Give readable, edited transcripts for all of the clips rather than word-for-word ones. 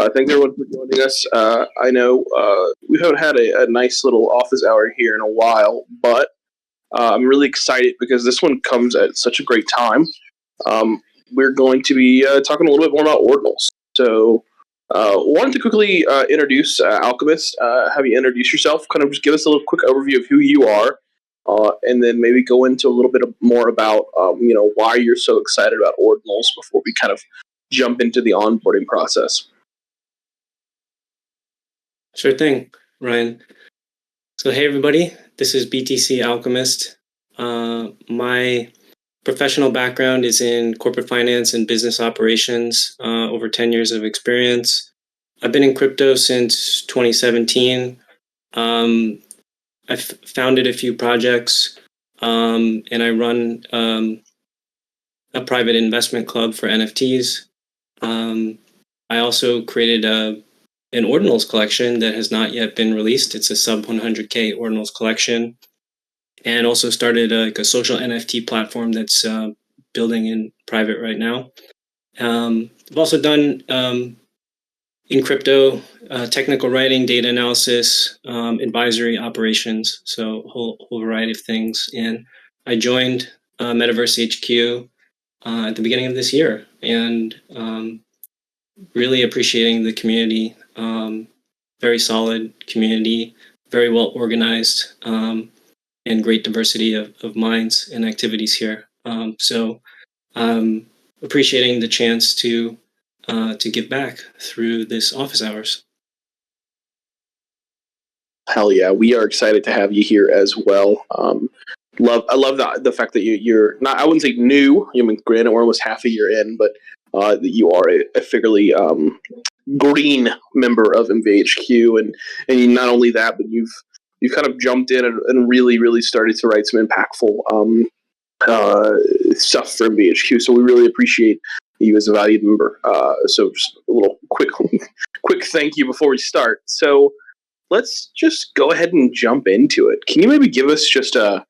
Thanks everyone for joining us. I know we haven't had a nice little office hour here in a while, but I'm really excited because this one comes at such a great time. We're going to be talking a little bit more about ordinals. So, wanted to quickly introduce Alchemist. Have you introduce yourself? Kind of just give us a little quick overview of who you are, and then maybe go into a little bit more about why you're so excited about ordinals before we kind of jump into the onboarding process. Sure thing, Ryan. So hey everybody, this is BTC Alchemist. My professional background is in corporate finance and business operations, over 10 years of experience. I've been in crypto since 2017. I've founded a few projects, and I run a private investment club for NFTs. I also created an Ordinals collection that has not yet been released. It's a sub 100K Ordinals collection, and also started a social NFT platform that's building in private right now. I've also done in crypto technical writing, data analysis, advisory operations, so a whole variety of things. And I joined MVHQ at the beginning of this year, and really appreciating the community. Very solid community, very well organized, and great diversity of minds and activities here. So appreciating the chance to give back through this office hours. Hell yeah, we are excited to have you here as well. I love the fact that you're not, I wouldn't say new. I mean, granted, we're almost half a year in, but that you are a fairly green member of MVHQ, and not only that, but you've kind of jumped in and really started to write some impactful stuff for MVHQ. So we really appreciate you as a valued member. So just a little quick thank you before we start. So let's just go ahead and jump into it. Can you maybe give us just a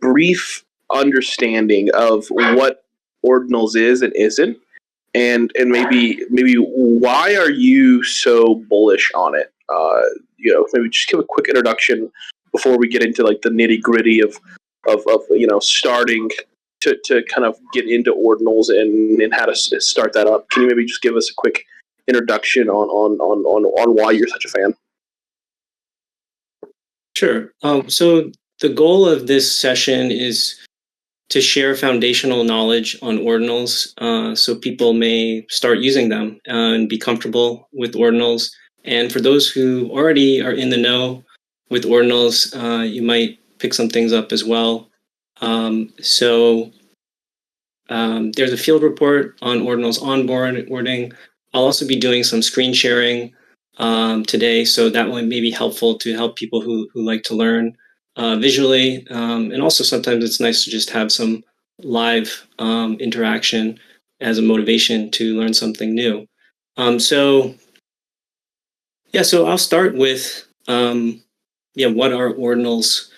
brief understanding of what Ordinals is and isn't, and maybe why are you so bullish on it? Maybe just give a quick introduction before we get into like the nitty gritty of starting to kind of get into Ordinals and how to start that up. Can you maybe just give us a quick introduction on why you're such a fan? Sure. So the goal of this session is to share foundational knowledge on Ordinals, so people may start using them and be comfortable with Ordinals. And for those who already are in the know with Ordinals, you might pick some things up as well. So there's a field report on Ordinals onboarding. I'll also be doing some screen sharing today, so that one may be helpful to help people who like to learn visually, and also sometimes it's nice to just have some live interaction as a motivation to learn something new. So I'll start with what are Ordinals?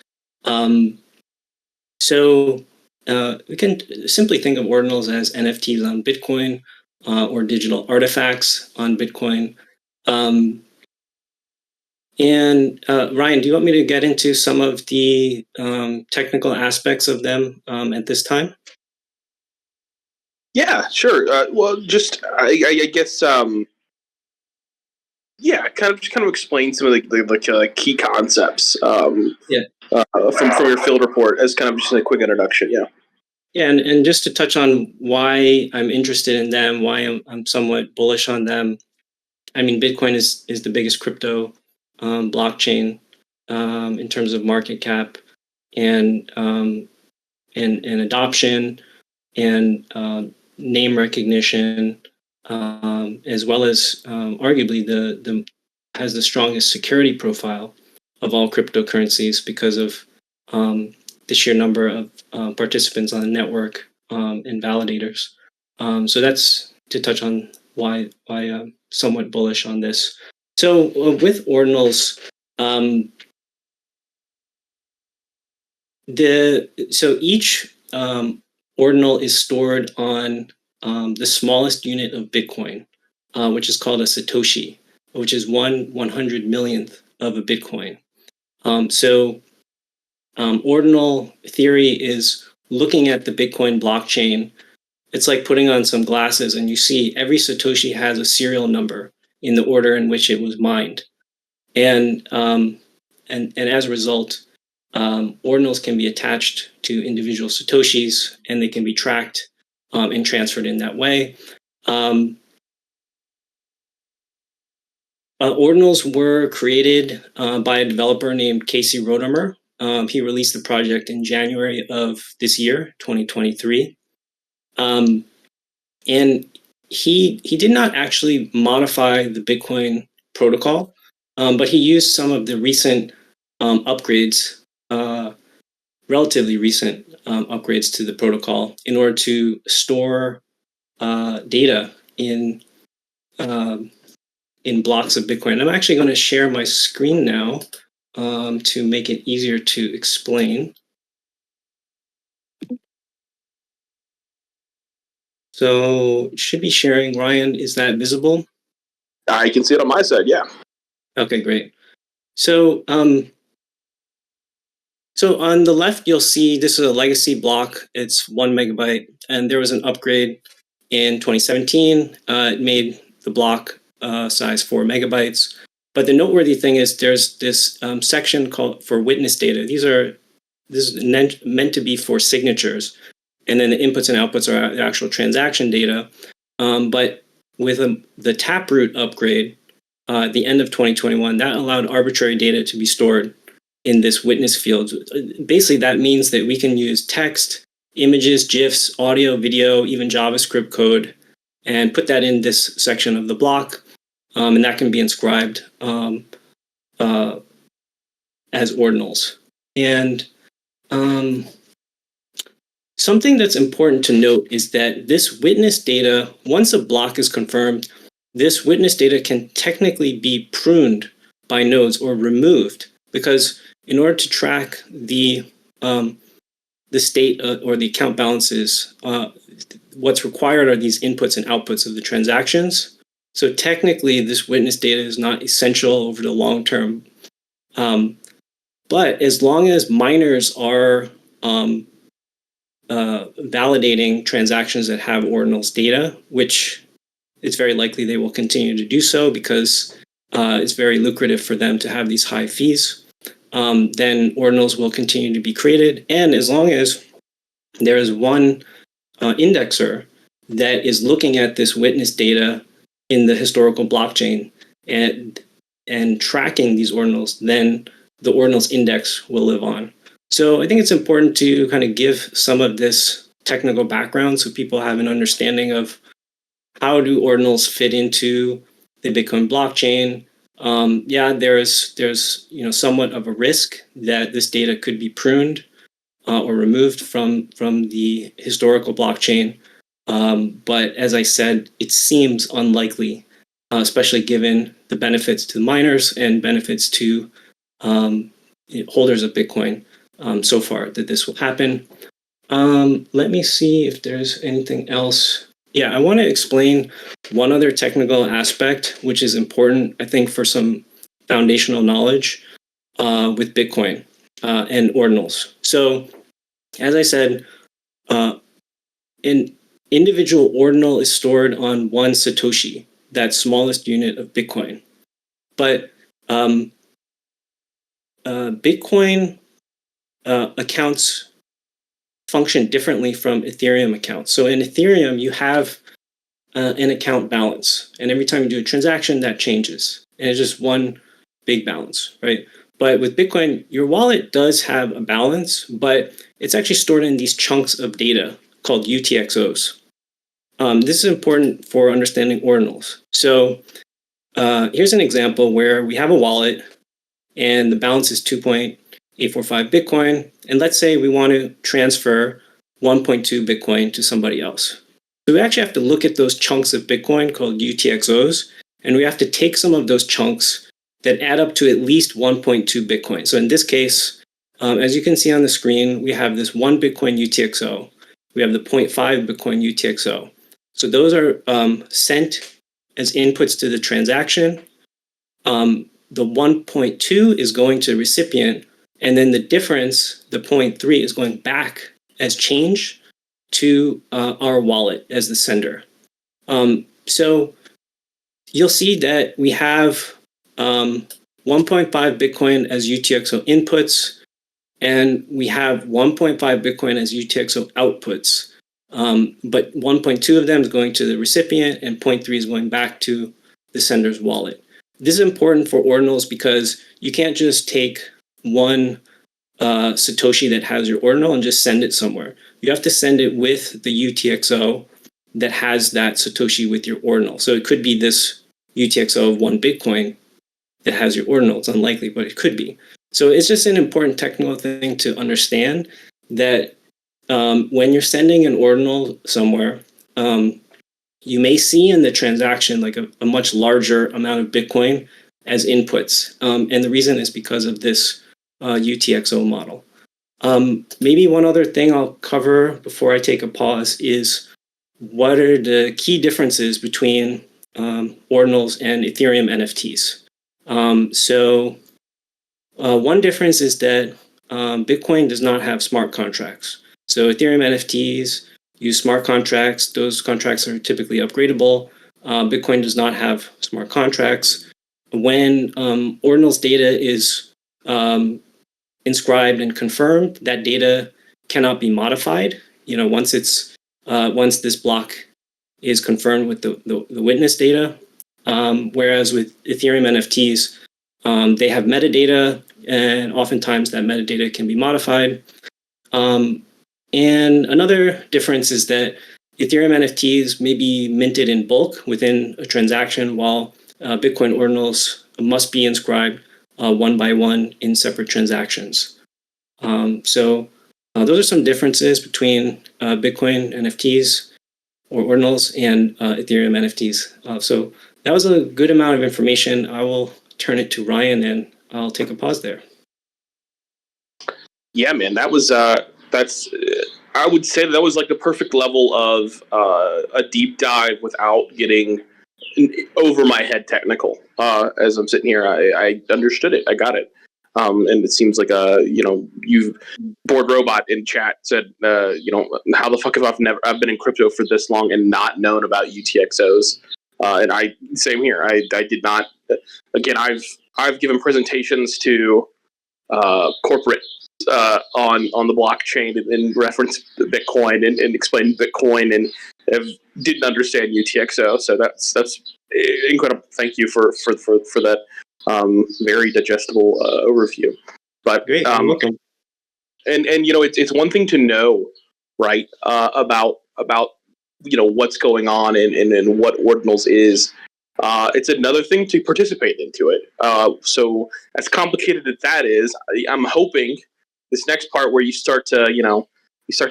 We can simply think of Ordinals as NFTs on Bitcoin, or digital artifacts on Bitcoin. And Ryan, do you want me to get into some of the technical aspects of them at this time? Yeah, sure. Well, just I guess kind of explain some of the key concepts from your field report as kind of just a quick introduction. Yeah. Yeah, and just to touch on why I'm interested in them, why I'm somewhat bullish on them. I mean, Bitcoin is the biggest crypto blockchain in terms of market cap and adoption and name recognition, as well as arguably has the strongest security profile of all cryptocurrencies because of the sheer number of participants on the network and validators. So that's to touch on why I'm somewhat bullish on this. So with Ordinals, each Ordinal is stored on the smallest unit of Bitcoin. which is called a Satoshi, which is 1/100 millionth of a Bitcoin. Ordinal theory is looking at the Bitcoin blockchain. It's like putting on some glasses and you see every Satoshi has a serial number in the order in which it was mined. And as a result, ordinals can be attached to individual Satoshis and they can be tracked and transferred in that way. Ordinals were created by a developer named Casey Rodemer. He released the project in January of this year, 2023. And he did not actually modify the Bitcoin protocol, but he used some of the recent upgrades, relatively recent upgrades to the protocol in order to store data in blocks of Bitcoin. I'm actually going to share my screen now to make it easier to explain. So it should be sharing. Ryan, is that visible? I can see it on my side, yeah. Okay, great. So on the left, you'll see this is a legacy block. It's 1 megabyte, and there was an upgrade in 2017. It made the block size 4 megabytes. But the noteworthy thing is there's this section called for witness data. This is meant to be for signatures. And then the inputs and outputs are the actual transaction data. But with the Taproot upgrade at the end of 2021, that allowed arbitrary data to be stored in this witness field. Basically, that means that we can use text, images, GIFs, audio, video, even JavaScript code, and put that in this section of the block. And that can be inscribed as ordinals. And something that's important to note is that this witness data, once a block is confirmed, this witness data can technically be pruned by nodes or removed, because in order to track the state or the account balances, what's required are these inputs and outputs of the transactions. So technically, this witness data is not essential over the long term. But as long as miners are validating transactions that have ordinals data, which it's very likely they will continue to do so because it's very lucrative for them to have these high fees, then ordinals will continue to be created. And as long as there is one indexer that is looking at this witness data in the historical blockchain and tracking these ordinals, then the ordinals index will live on. So I think it's important to kind of give some of this technical background so people have an understanding of how do ordinals fit into the Bitcoin blockchain. There's somewhat of a risk that this data could be pruned or removed from the historical blockchain. But as I said, it seems unlikely, especially given the benefits to miners and benefits to holders of Bitcoin so far that this will happen. Let me see if there's anything else. Yeah, I want to explain one other technical aspect, which is important, I think, for some foundational knowledge with Bitcoin and ordinals. So, as I said, an individual ordinal is stored on one Satoshi, that smallest unit of Bitcoin. But Bitcoin accounts function differently from Ethereum accounts. So in Ethereum, you have an account balance. And every time you do a transaction, that changes. And it's just one big balance, right? But with Bitcoin, your wallet does have a balance, but it's actually stored in these chunks of data called UTXOs. This is important for understanding ordinals. So here's an example where we have a wallet and the balance is 2.845 Bitcoin. And let's say we want to transfer 1.2 Bitcoin to somebody else. So we actually have to look at those chunks of Bitcoin called UTXOs, and we have to take some of those chunks that add up to at least 1.2 Bitcoin. So in this case, as you can see on the screen, we have this 1 Bitcoin UTXO. We have the 0.5 Bitcoin UTXO. So those are sent as inputs to the transaction. The 1.2 is going to the recipient, and then the difference, the 0.3, is going back as change to our wallet as the sender. So you'll see that we have 1.5 Bitcoin as UTXO inputs, and we have 1.5 Bitcoin as UTXO outputs. But 1.2 of them is going to the recipient, and 0.3 is going back to the sender's wallet. This is important for ordinals because you can't just take one Satoshi that has your ordinal and just send it somewhere. You have to send it with the UTXO that has that Satoshi with your ordinal. So it could be this UTXO of 1 Bitcoin that has your ordinal. It's unlikely, but it could be. So it's just an important technical thing to understand that when you're sending an ordinal somewhere, you may see in the transaction like a much larger amount of Bitcoin as inputs. And the reason is because of this UTXO model. Maybe one other thing I'll cover before I take a pause is what are the key differences between ordinals and Ethereum NFTs. One difference is that Bitcoin does not have smart contracts. So Ethereum NFTs use smart contracts. Those contracts are typically upgradable. Bitcoin does not have smart contracts. When ordinals data is inscribed and confirmed, that data cannot be modified. Once this block is confirmed with the witness data. Whereas with Ethereum NFTs, they have metadata, and oftentimes that metadata can be modified. And another difference is that Ethereum NFTs may be minted in bulk within a transaction, while Bitcoin ordinals must be inscribed one by one in separate transactions. So those are some differences between Bitcoin NFTs or ordinals and Ethereum NFTs. So that was a good amount of information. I will turn it to Ryan, and I'll take a pause there. Yeah, man, that was I would say that was like the perfect level of a deep dive without getting over my head technical. As I'm sitting here, I understood it. I got it. And it seems like you've Bored Robot in chat said, how the fuck have I've been in crypto for this long and not known about UTXOs? And same here. I did not. Again, I've given presentations to corporate on the blockchain in reference to Bitcoin and explained Bitcoin and didn't understand UTXO. So that's incredible. Thank you for that very digestible overview. But great, you're welcome. And it's one thing to know, right, about what's going on and what ordinals is. It's another thing to participate into it. So as complicated as that is, I'm hoping this next part where you start to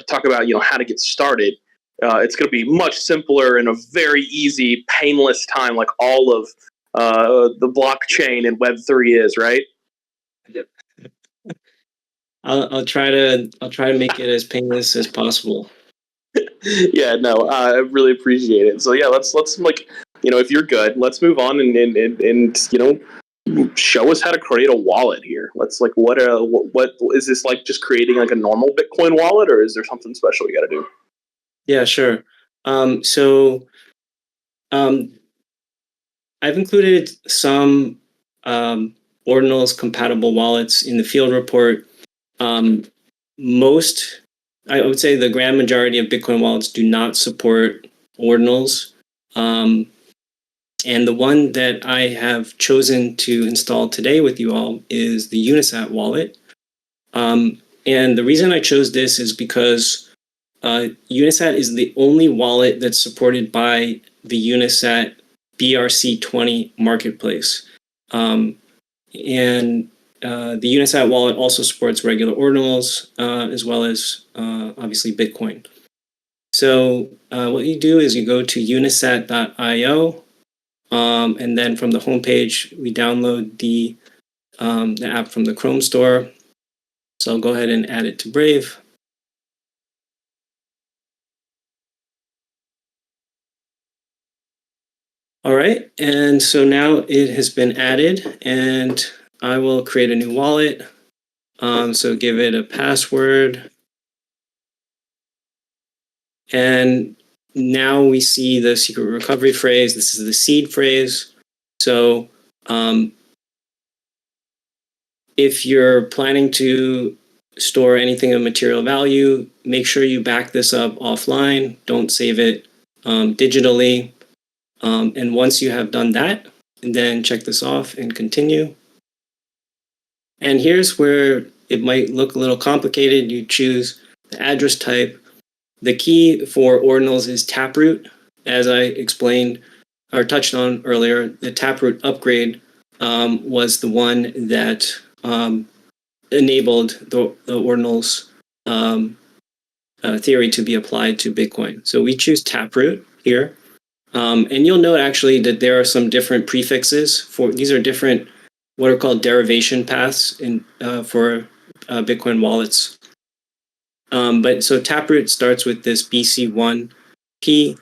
talk about how to get started. It's going to be much simpler and a very easy, painless time, like all of the blockchain and Web3 is, right? Yep. I'll try to make it as painless as possible. Yeah, no, I really appreciate it. So yeah, let's if you're good, let's move on and show us how to create a wallet here. Let's what is this, like just creating like a normal Bitcoin wallet, or is there something special you got to do? Yeah, sure. I've included some ordinals compatible wallets in the field report. Most, I would say the grand majority of Bitcoin wallets do not support ordinals. And the one that I have chosen to install today with you all is the Unisat wallet. And the reason I chose this is because Unisat is the only wallet that's supported by the Unisat BRC20 marketplace. And the Unisat wallet also supports regular ordinals as well as obviously Bitcoin. So what you do is you go to unisat.io, and then from the homepage we download the app from the Chrome store. So I'll go ahead and add it to Brave. All right, and so now it has been added, and I will create a new wallet. So give it a password. And now we see the secret recovery phrase. This is the seed phrase. So if you're planning to store anything of material value, make sure you back this up offline. Don't save it digitally. And once you have done that, then check this off and continue. And here's where it might look a little complicated. You choose the address type. The key for Ordinals is Taproot. As I explained or touched on earlier, the Taproot upgrade was the one that enabled the Ordinals theory to be applied to Bitcoin. So we choose Taproot here. And you'll note actually that there are some different prefixes for these are different what are called derivation paths for Bitcoin wallets. But so Taproot starts with this BC1P,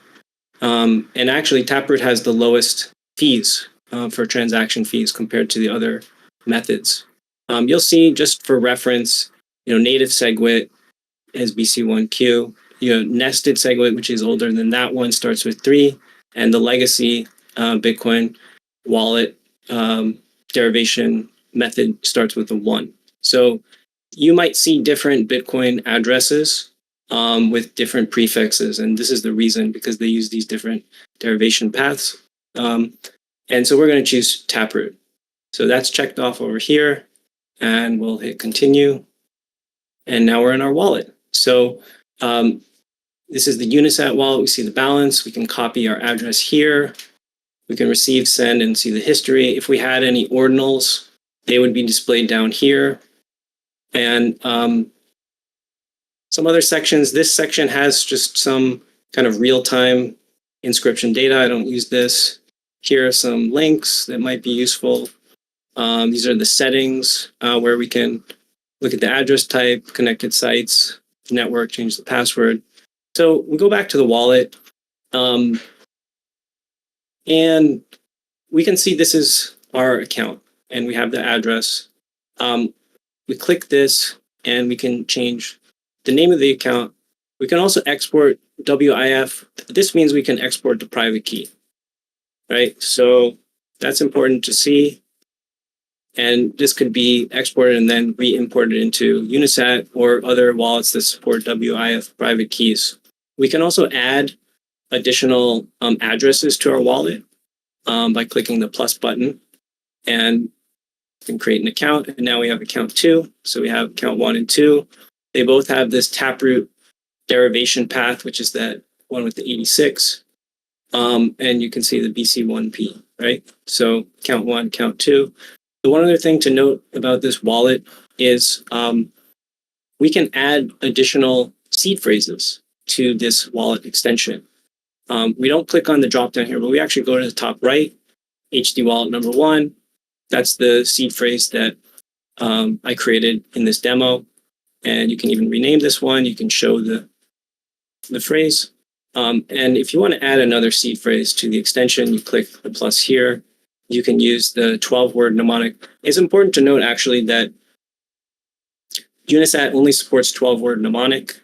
and actually Taproot has the lowest fees for transaction fees compared to the other methods. You'll see just for reference, native SegWit is BC1Q. Nested SegWit, which is older than that one, starts with 3, and the legacy Bitcoin wallet derivation method starts with a 1. So you might see different Bitcoin addresses with different prefixes, and this is the reason because they use these different derivation paths. And so we're going to choose Taproot. So that's checked off over here, and we'll hit continue. And now we're in our wallet. So this is the Unisat wallet. We see the balance. We can copy our address here. We can receive, send, and see the history. If we had any ordinals, they would be displayed down here. And some other sections. This section has just some kind of real-time inscription data. I don't use this. Here are some links that might be useful. These are the settings where we can look at the address type, connected sites, network, change the password. So we go back to the wallet, and we can see this is our account, and we have the address. We click this, and we can change the name of the account. We can also export WIF. This means we can export the private key, right? So that's important to see. And this could be exported and then re-imported into Unisat or other wallets that support WIF private keys. We can also add additional addresses to our wallet by clicking the plus button, and we can create an account. And now we have account 2. So we have account 1 and 2. They both have this Taproot derivation path, which is that one with the 86. And you can see the BC1P, right? So account 1, account 2. The one other thing to note about this wallet is we can add additional seed phrases to this wallet extension. We don't click on the drop down here, but we actually go to the top right, HD wallet number 1. That's the seed phrase that I created in this demo. And you can even rename this one. You can show the phrase. And if you want to add another seed phrase to the extension, you click the plus here. You can use the 12-word mnemonic. It's important to note, actually, that Unisat only supports 12-word mnemonic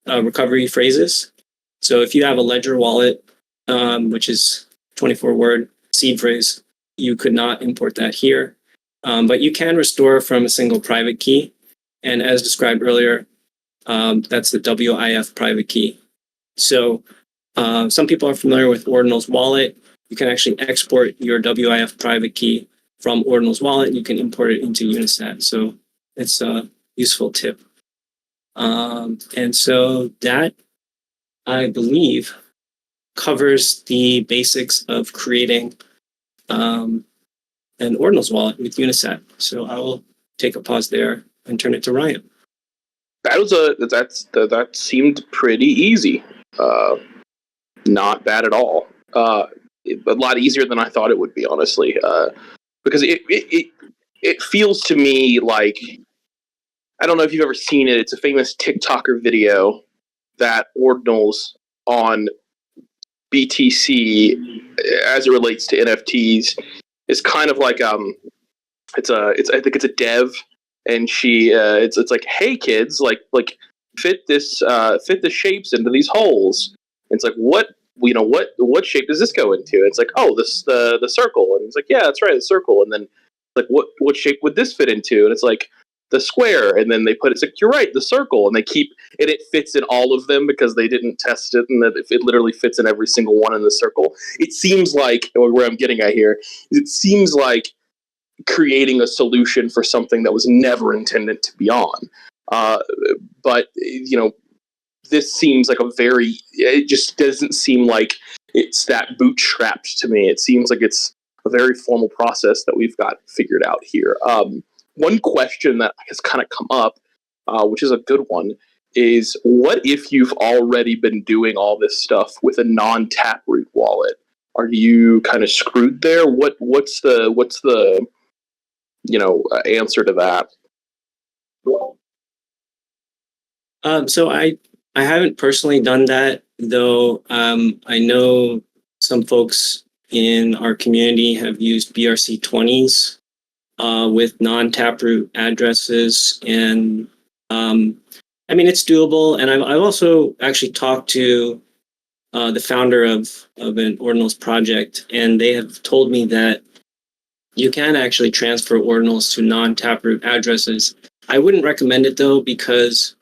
recovery phrases. So if you have a Ledger wallet, which is 24-word seed phrase, you could not import that here. But you can restore from a single private key. And as described earlier, that's the WIF private key. So some people are familiar with Ordinals wallet. You can actually export your WIF private key from Ordinals wallet, and you can import it into Unisat. So it's a useful tip. And so that, I believe, covers the basics of creating an Ordinals wallet with Unisat. So I will take a pause there and turn it to Ryan. That seemed pretty easy. Not bad at all. A lot easier than I thought it would be, honestly. Because it feels to me like, I don't know if you've ever seen it. It's a famous TikToker video that Ordinals on BTC as it relates to NFTs is kind of like I think it's a dev, and it's like, hey kids, like fit the shapes into these holes. And it's like, what shape does this go into? And it's like, oh, this the circle. And it's like, yeah, that's right, the circle. And then like, what shape would this fit into? And it's like, the square. And then it's like, you're right, the circle. And it fits in all of them because they didn't test it, and that it literally fits in every single one in the circle. It seems like, where I'm getting at here, it seems like creating a solution for something that was never intended to be on. But this seems like it just doesn't seem like it's that bootstrapped to me. It seems like it's a very formal process that we've got figured out here. One question that has kind of come up, which is a good one, is what if you've already been doing all this stuff with a non-Taproot wallet? Are you kind of screwed there? What's the answer to that? So I haven't personally done that, though. I know some folks in our community have used BRC20s with non-Taproot addresses, and I mean, it's doable. And I've also actually talked to the founder of an Ordinals project, and they have told me that you can actually transfer Ordinals to non-Taproot addresses. I wouldn't recommend it, though, because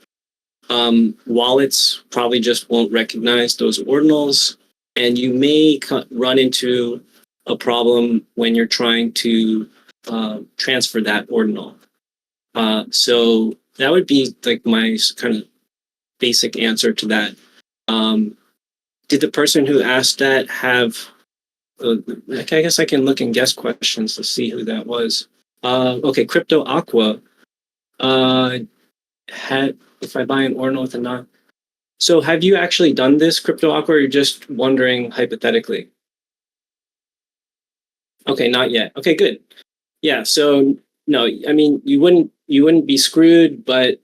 wallets probably just won't recognize those Ordinals, and you may run into a problem when you're trying to transfer that Ordinal. So that would be like my kind of basic answer to that. Did the person who asked that have... I guess I can look and guess questions to see who that was. Okay, Crypto Aqua had, if I buy an Ordinal with a non. So have you actually done this, Crypto Aqua, or you're just wondering hypothetically? Okay, not yet. Okay, good. Yeah, so no, I mean, you wouldn't be screwed, but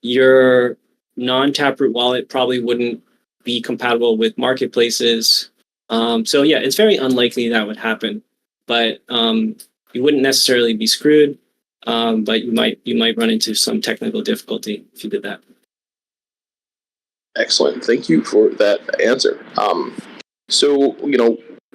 your non-Taproot wallet probably wouldn't be compatible with marketplaces. So yeah, it's very unlikely that would happen, but you wouldn't necessarily be screwed, but you might run into some technical difficulty if you did that. Excellent. Thank you for that answer. So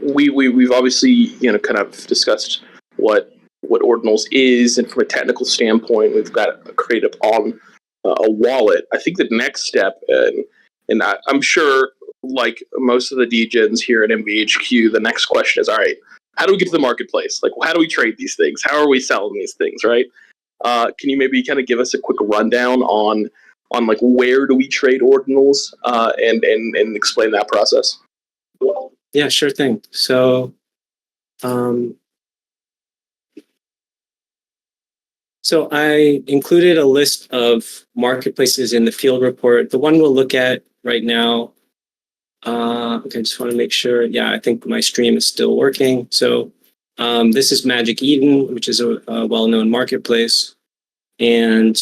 we've obviously kind of discussed what Ordinals is, and from a technical standpoint, we've got it created on a wallet. I think the next step, and I'm sure, like most of the DGens here at MVHQ, the next question is, all right, how do we get to the marketplace? Like, how do we trade these things? How are we selling these things, right? Can you maybe kind of give us a quick rundown on like where do we trade Ordinals, and explain that process? Yeah, sure thing. So, so I included a list of marketplaces in the field report. The one we'll look at right now. Okay, just want to make sure. Yeah, I think my stream is still working. So this is Magic Eden, which is a well-known marketplace. And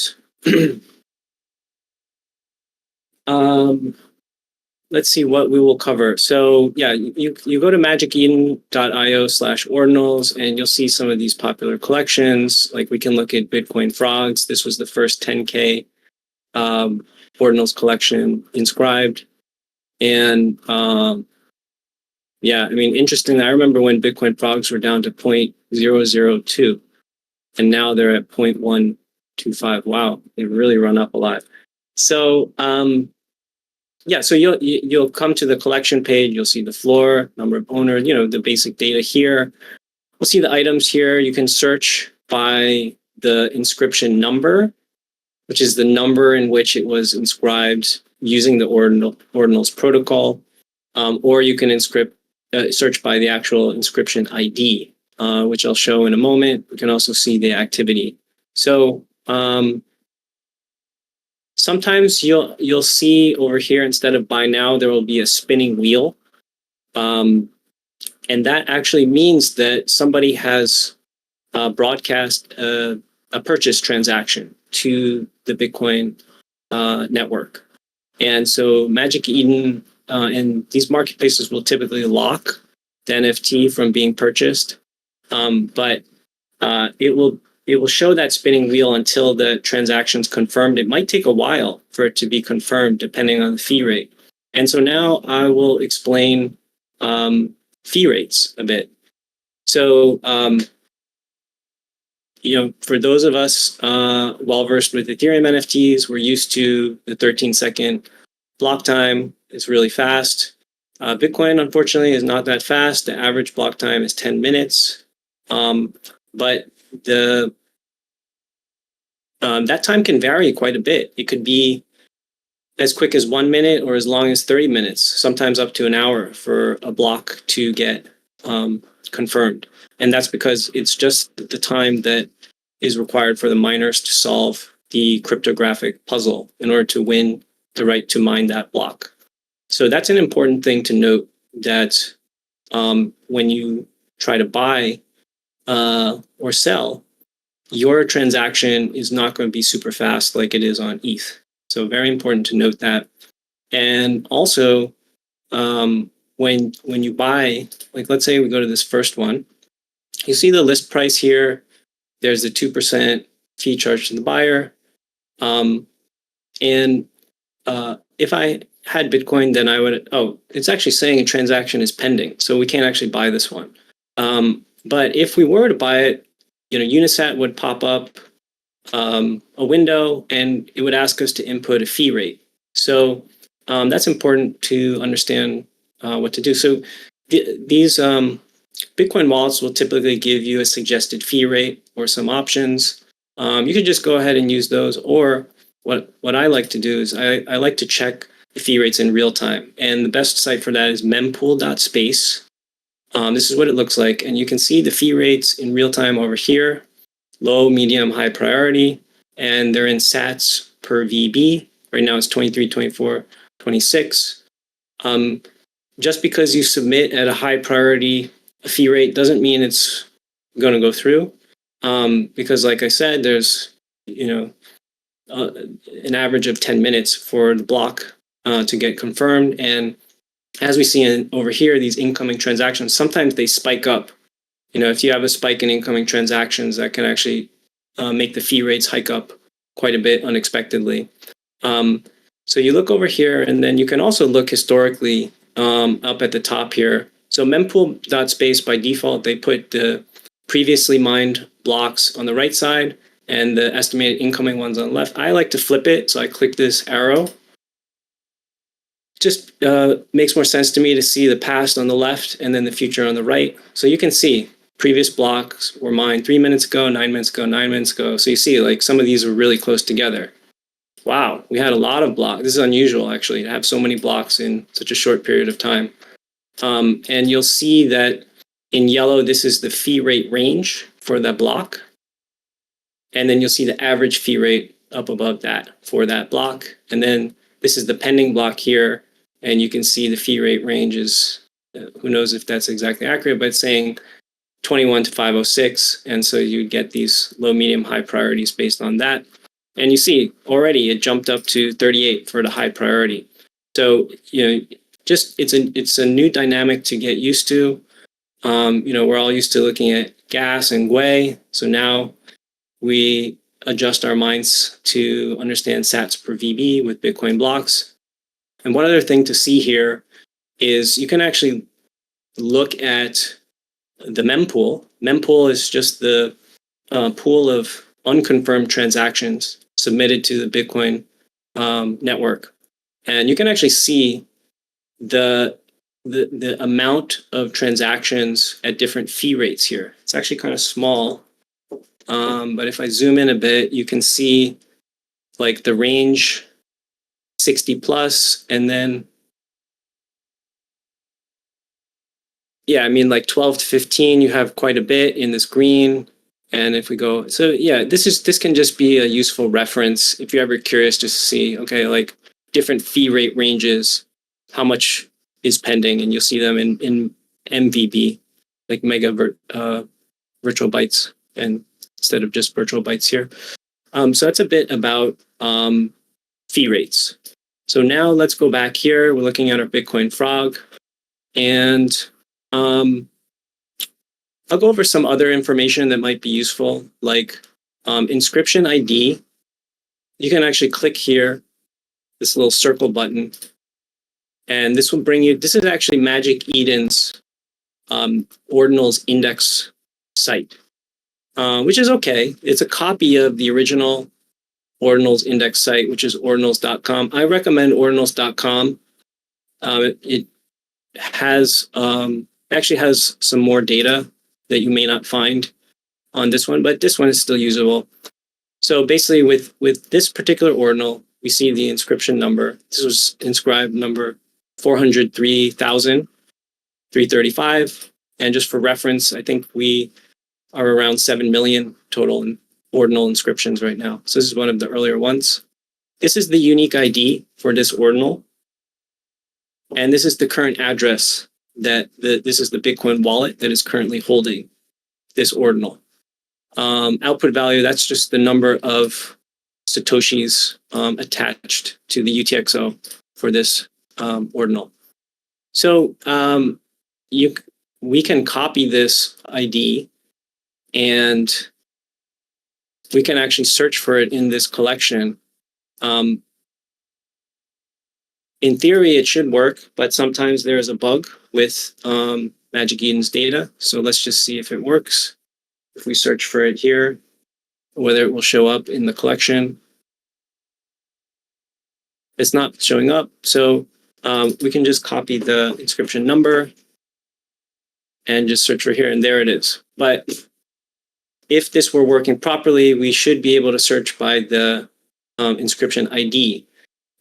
let's see what we will cover. So yeah, you go to magiceden.io/ordinals, and you'll see some of these popular collections. Like we can look at Bitcoin Frogs. This was the first 10K Ordinals collection inscribed. And yeah, I mean, interesting. I remember when Bitcoin Frogs were down to 0.002, and now they're at 0.125. Wow, they've really run up a lot. So yeah, so you'll come to the collection page. You'll see the floor, number of owners, the basic data here. We'll see the items here. You can search by the inscription number, which is the number in which it was inscribed using the Ordinals protocol, or you can search by the actual inscription ID, which I'll show in a moment. We can also see the activity. So sometimes you'll see over here, instead of buy now, there will be a spinning wheel. And that actually means that somebody has broadcast a purchase transaction to the Bitcoin network. And so Magic Eden and these marketplaces will typically lock the NFT from being purchased, but it will show that spinning wheel until the transaction's confirmed. It might take a while for it to be confirmed, depending on the fee rate. And so now I will explain fee rates a bit. So, for those of us well-versed with Ethereum NFTs, we're used to the 13-second block time. It's really fast. Bitcoin, unfortunately, is not that fast. The average block time is 10 minutes. But that time can vary quite a bit. It could be as quick as 1 minute or as long as 30 minutes, sometimes up to an hour for a block to get confirmed. And that's because it's just the time that is required for the miners to solve the cryptographic puzzle in order to win the right to mine that block. So that's an important thing to note, that when you try to buy or sell, your transaction is not going to be super fast like it is on ETH. So very important to note that. And also, when you buy, like let's say we go to this first one, you see the list price here. There's the 2% fee charged to the buyer. If I had Bitcoin, then I would, it's actually saying a transaction is pending. So we can't actually buy this one. But if we were to buy it, Unisat would pop up a window and it would ask us to input a fee rate. So that's important to understand what to do. So these Bitcoin wallets will typically give you a suggested fee rate or some options. You could just go ahead and use those. Or what I like to do is I like to check the fee rates in real time. And the best site for that is mempool.space. This is what it looks like. And you can see the fee rates in real time over here: low, medium, high priority. And they're in sats per VB. Right now it's 23, 24, 26. Just because you submit at a high priority fee rate doesn't mean it's going to go through. Because like I said, there's, an average of 10 minutes for the block to get confirmed. And as we see over here, these incoming transactions, sometimes they spike up. If you have a spike in incoming transactions, that can actually make the fee rates hike up quite a bit unexpectedly. So you look over here, and then you can also look historically up at the top here. So mempool.space, by default, they put the previously mined blocks on the right side and the estimated incoming ones on the left. I like to flip it, so I click this arrow. Just makes more sense to me to see the past on the left and then the future on the right. So you can see previous blocks were mined 3 minutes ago, 9 minutes ago, 9 minutes ago. So you see, like, some of these are really close together. Wow, we had a lot of blocks. This is unusual, actually, to have so many blocks in such a short period of time. And you'll see that in yellow, this is the fee rate range for that block. And then you'll see the average fee rate up above that for that block. And then this is the pending block here. And you can see the fee rate range is, who knows if that's exactly accurate, but it's saying 21 to 506. And so you get these low, medium, high priorities based on that. And you see already it jumped up to 38 for the high priority. So, it's a new dynamic to get used to. We're all used to looking at gas and GUI. So now we adjust our minds to understand sats per VB with Bitcoin blocks. And one other thing to see here is you can actually look at the mempool. Mempool is just the pool of unconfirmed transactions submitted to the Bitcoin network. And you can actually see the amount of transactions at different fee rates here. It's actually kind of small. But if I zoom in a bit, you can see like the range 60 plus, and then, like 12 to 15, you have quite a bit in this green. And if we go, this can just be a useful reference if you're ever curious to see, okay, like different fee rate ranges, how much is pending, and you'll see them in MVB, like mega virtual bytes, and instead of just virtual bytes here. So that's a bit about fee rates. So now let's go back here. We're looking at our Bitcoin frog, and I'll go over some other information that might be useful, like inscription ID. You can actually click here, this little circle button, and this will bring you, this is actually Magic Eden's Ordinals index site, which is okay. It's a copy of the original Ordinals index site, which is ordinals.com. I recommend ordinals.com. It has actually has some more data that you may not find on this one, but this one is still usable. So basically with this particular ordinal, we see the inscription number. This was inscribed number 403,335. And just for reference, I think we are around 7 million total in ordinal inscriptions right now. So this is one of the earlier ones. This is the unique ID for this ordinal. And this is the current address that this is the Bitcoin wallet that is currently holding this ordinal. Output value, that's just the number of Satoshis attached to the UTXO for this ordinal. So we can copy this ID and we can actually search for it in this collection. In theory, it should work, but sometimes there is a bug with Magic Eden's data. So let's just see if it works. If we search for it here, whether it will show up in the collection. It's not showing up. So we can just copy the inscription number and just search for here, and there it is. But if this were working properly, we should be able to search by the inscription ID.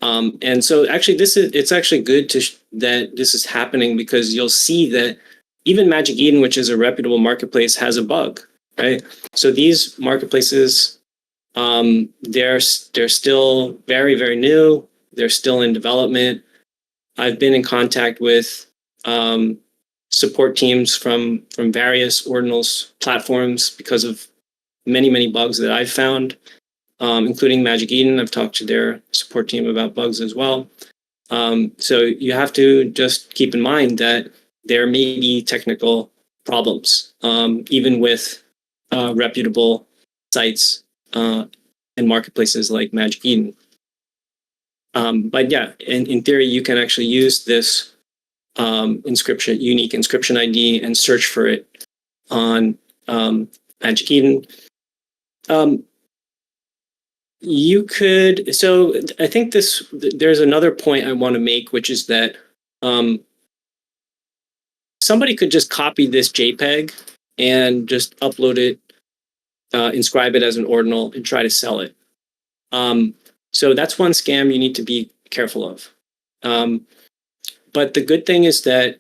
And so actually it's actually good that this is happening, because you'll see that even Magic Eden, which is a reputable marketplace, has a bug, right? So these marketplaces, they're still very, very new. They're still in development. I've been in contact with support teams from various Ordinals platforms because of many, many bugs that I've found, including Magic Eden. I've talked to their support team about bugs as well. So you have to just keep in mind that there may be technical problems, even with reputable sites and marketplaces like Magic Eden. But yeah, in theory, you can actually use this unique inscription ID and search for it on Magic Eden. You could, so I think there's another point I want to make, which is that somebody could just copy this JPEG and just upload it, inscribe it as an ordinal, and try to sell it. So that's one scam you need to be careful of. But the good thing is that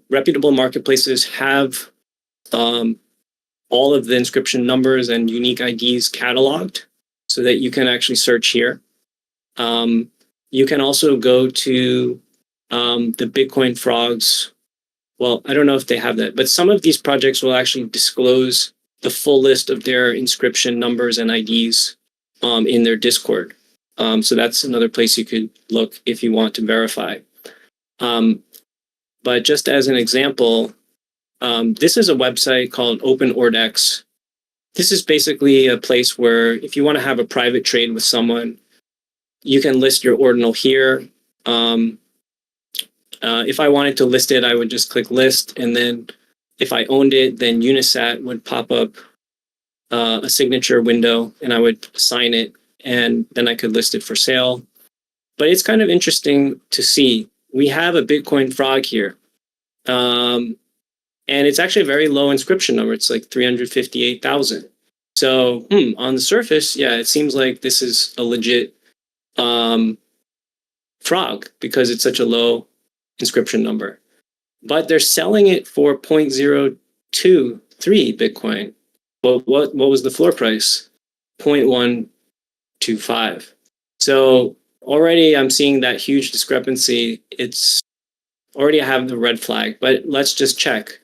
reputable marketplaces have all of the inscription numbers and unique IDs cataloged so that you can actually search here. You can also go to the Bitcoin Frogs. Well, I don't know if they have that, but some of these projects will actually disclose the full list of their inscription numbers and IDs in their Discord. So that's another place you could look if you want to verify. But just as an example, this is a website called OpenOrdex. This is basically a place where if you want to have a private trade with someone, you can list your ordinal here. If I wanted to list it, I would just click list. And then if I owned it, then Unisat would pop up a signature window and I would sign it. And then I could list it for sale. But it's kind of interesting to see. We have a Bitcoin frog here. And it's actually a very low inscription number. It's like 358,000. So on the surface, yeah, it seems like this is a legit frog because it's such a low inscription number. But they're selling it for 0.023 Bitcoin. But what was the floor price? 0.125. So already I'm seeing that huge discrepancy. It's already I have the red flag, but let's just check.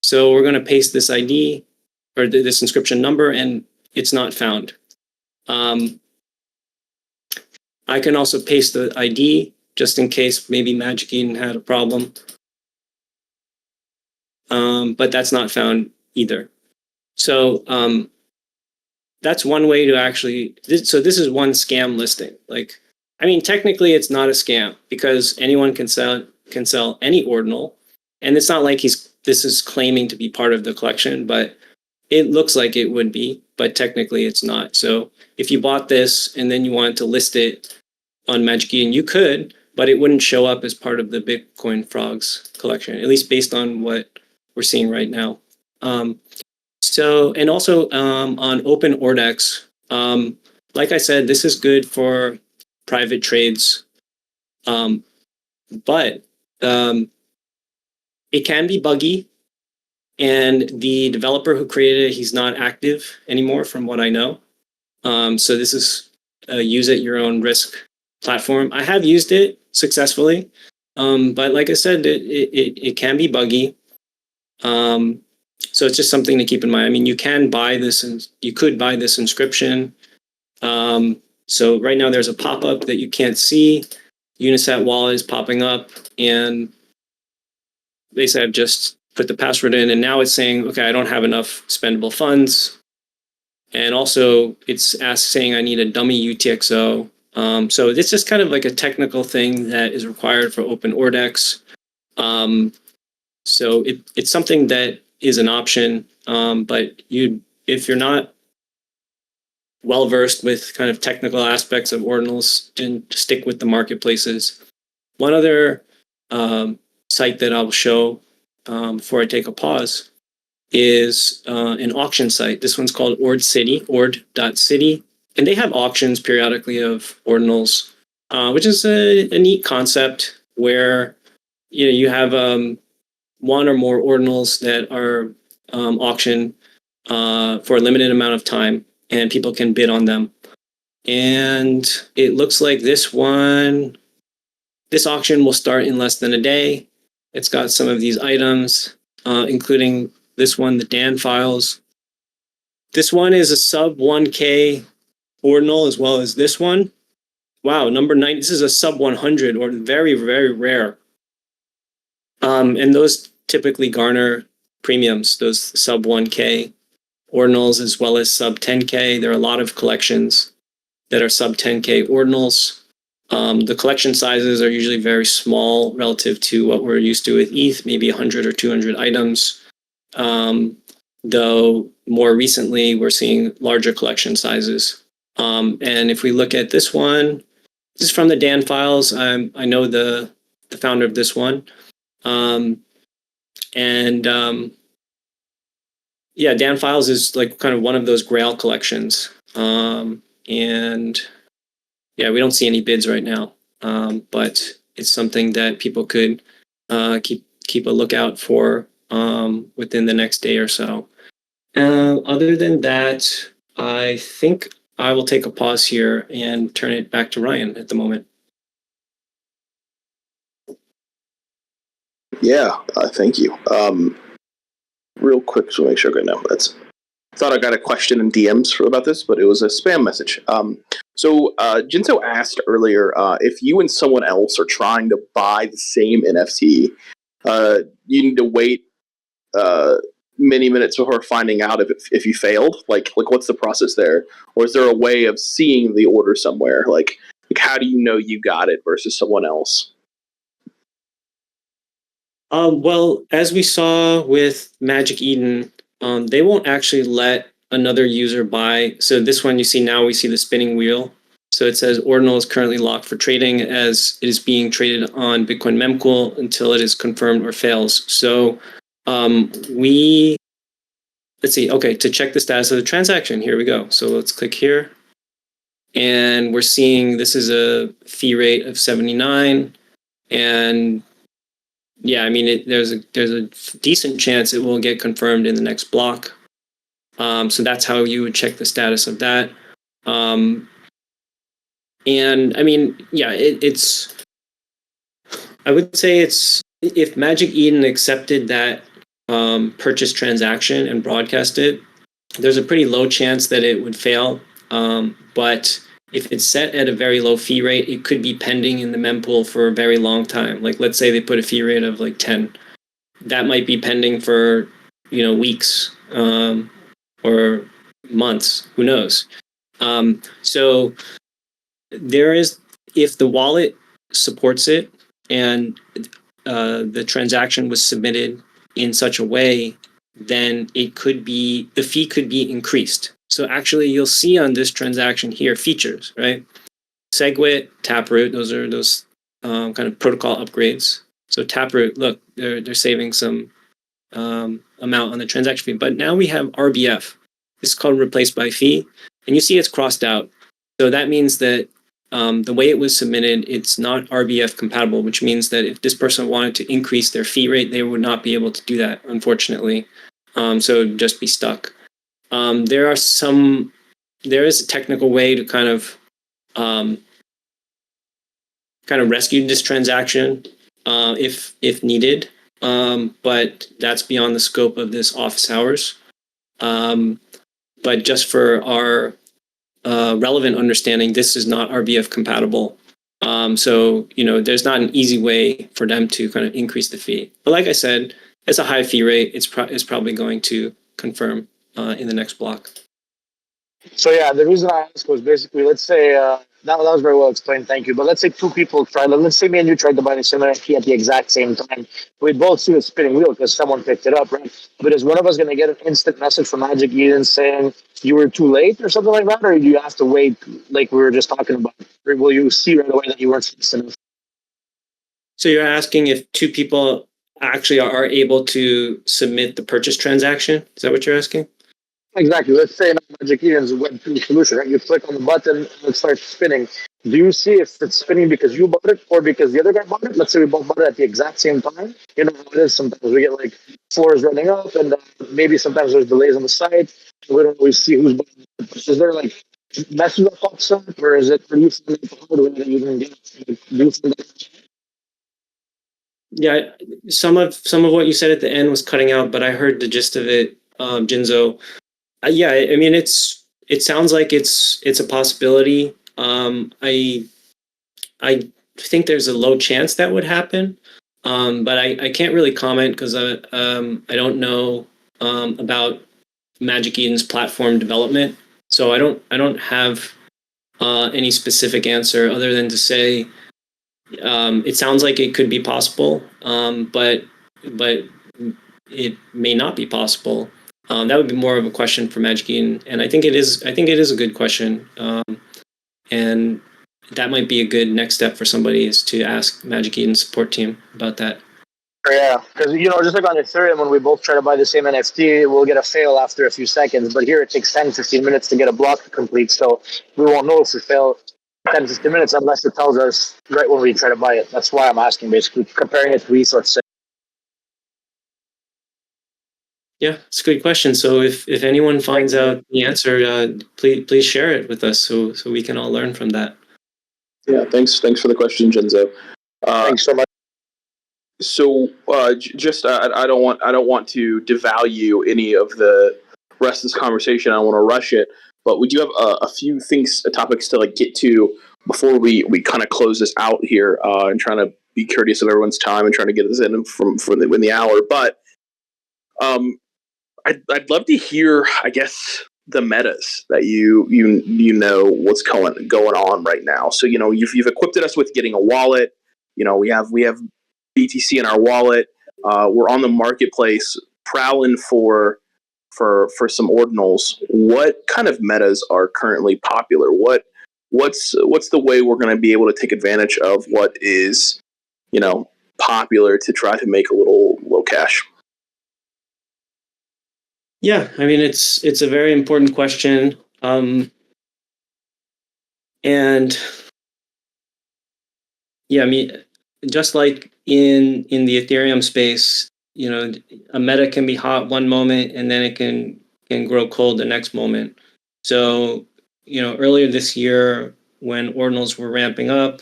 So we're going to paste this ID or this inscription number, and it's not found. I'm I can also paste the ID just in case maybe Magic Eden had a problem. But that's not found either. So that's one way to actually, so this is one scam listing. Like, I mean, technically it's not a scam because anyone can sell any ordinal. And it's not like this is claiming to be part of the collection, but it looks like it would be, but technically it's not. So if you bought this and then you wanted to list it on Magic Eden, you could, but it wouldn't show up as part of the Bitcoin Frogs collection, at least based on what we're seeing right now. So, and also on Open Ordex, like I said, this is good for private trades, but it can be buggy. And the developer who created it, he's not active anymore from what I know. So this is a use at your own risk platform. I have used it successfully, but like I said, it can be buggy. So it's just something to keep in mind. I mean, you can buy this, and you could buy this inscription. So right now there's a pop-up that you can't see. Unisat wallet is popping up, and basically I've just put the password in, and now it's saying, okay, I don't have enough spendable funds. And also it's saying I need a dummy UTXO. So it's just kind of like a technical thing that is required for Open Ordex. So it's something that is an option, but if you're not well versed with kind of technical aspects of ordinals, then stick with the marketplaces. One other site that I'll show before I take a pause is an auction site. This one's called ord.city, and they have auctions periodically of ordinals, which is a neat concept where you have one or more ordinals that are auctioned for a limited amount of time, and people can bid on them. And it looks like this auction will start in less than a day. It's got some of these items, including this one, the Dan files. This one is a sub 1K ordinal, as well as this one. Wow, number 9. This is a sub 100, or very, very rare. And those typically garner premiums, those sub 1K ordinals, as well as sub 10K. There are a lot of collections that are sub 10K ordinals. The collection sizes are usually very small relative to what we're used to with ETH, maybe 100 or 200 items. Though more recently, we're seeing larger collection sizes. And if we look at this one, this is from the Dan files. I know the founder of this one. Yeah, Dan Files is like kind of one of those Grail collections. And yeah, we don't see any bids right now, but it's something that people could keep a lookout for within the next day or so. Other than that, I think I will take a pause here and turn it back to Ryan at the moment. Yeah, thank you. Real quick, so make sure I know. I thought I got a question in DMs about this, but it was a spam message. So Jinso asked earlier if you and someone else are trying to buy the same NFT, you need to wait many minutes before finding out if you failed. Like what's the process there, or is there a way of seeing the order somewhere? Like how do you know you got it versus someone else? Well, as we saw with Magic Eden, they won't actually let another user buy. So this one you see now, we see the spinning wheel. So it says Ordinal is currently locked for trading as it is being traded on Bitcoin mempool until it is confirmed or fails. So let's see, okay, to check the status of the transaction, here we go. So let's click here. And we're seeing this is a fee rate of 79. And yeah, I mean, there's a decent chance it will get confirmed in the next block. So that's how you would check the status of that. And I mean, yeah, I would say if Magic Eden accepted that purchase transaction and broadcast it, there's a pretty low chance that it would fail. But if it's set at a very low fee rate, it could be pending in the mempool for a very long time. Like let's say they put a fee rate of like 10, that might be pending for weeks or months. Who knows? So there is, if the wallet supports it and the transaction was submitted in such a way, then the fee could be increased. So actually you'll see on this transaction here features, right? SegWit, Taproot, those are those kind of protocol upgrades. So Taproot, look, they're saving some amount on the transaction fee. But now we have RBF. This is called replaced by fee. And you see it's crossed out. So that means that the way it was submitted, it's not RBF compatible, which means that if this person wanted to increase their fee rate, they would not be able to do that, unfortunately. So it'd just be stuck. There is a technical way to kind of rescue this transaction if needed, but that's beyond the scope of this office hours. But just for our relevant understanding, this is not RBF compatible. So there's not an easy way for them to kind of increase the fee. But like I said, it's a high fee rate. It's probably going to confirm in the next block. So yeah, the reason I asked was basically, let's say that was very well explained. Thank you. But let's say two people tried. Let's say me and you tried to buy the same NFT at the exact same time. We both see a spinning wheel because someone picked it up, right? But is one of us going to get an instant message from Magic Eden saying you were too late or something like that, or do you have to wait, like we were just talking about? Or will you see right away that you weren't fast enough? So you're asking if two people actually are able to submit the purchase transaction? Is that what you're asking? Exactly. Let's say Magic Eden's Web2 solution, right? You click on the button and it starts spinning. Do you see if it's spinning because you bought it or because the other guy bought it? Let's say we both bought it at the exact same time. You know how it is. Sometimes we get like floors running up and maybe sometimes there's delays on the site. We don't always see who's buying it. Is there like message that pops up or is it produced in the hardware that you can get? Yeah, some of what you said at the end was cutting out, but I heard the gist of it, Jinzo. Yeah, I mean it sounds like it's a possibility. I think there's a low chance that would happen, but I can't really comment because I don't know about Magic Eden's platform development, so I don't have any specific answer other than to say it sounds like it could be possible, but it may not be possible. That would be more of a question for Magic Eden, and I think it is a good question, and that might be a good next step for somebody is to ask Magic Eden support team about that. Yeah, because just like on Ethereum, when we both try to buy the same NFT, we'll get a fail after a few seconds. But here it takes 10, 15 minutes to get a block to complete, so we won't know if we fail 10, 15 minutes unless it tells us right when we try to buy it. That's why I'm asking, basically, comparing it to ETH, let's say. Yeah, it's a good question. So if anyone finds out the answer, please share it with us so we can all learn from that. Yeah, thanks for the question, Jinzo. Thanks so much. So just I don't want to devalue any of the rest of this conversation. I don't want to rush it, but we do have a few topics to get to before we kind of close this out here, and trying to be courteous of everyone's time and trying to get this in in the hour. But I'd love to hear, I guess, the metas that you know what's going on right now. So you've equipped us with getting a wallet. We have BTC in our wallet. We're on the marketplace prowling for some ordinals. What kind of metas are currently popular? What's the way we're going to be able to take advantage of what is popular to try to make a little cash? Yeah, I mean it's a very important question, and yeah, I mean just like in the Ethereum space, a meta can be hot one moment and then it can grow cold the next moment. So earlier this year when ordinals were ramping up,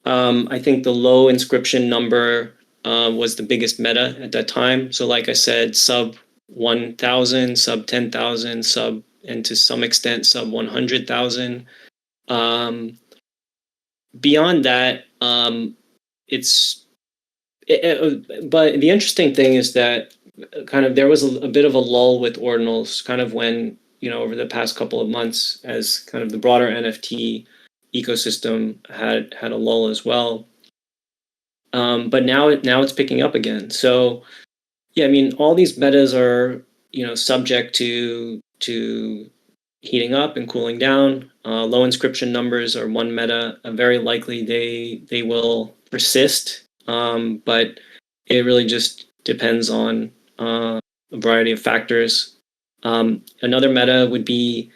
I think the low inscription number was the biggest meta at that time. So like I said, sub 1,000, sub 10,000, and to some extent sub 100,000. Beyond that, but the interesting thing is that kind of there was a bit of a lull with Ordinals, kind of when, over the past couple of months, as kind of the broader NFT ecosystem had a lull as well. But now it's picking up again. So yeah, I mean, all these metas are, subject to heating up and cooling down. Low inscription numbers are one meta. Very likely they will persist, but it really just depends on a variety of factors. Another meta would be,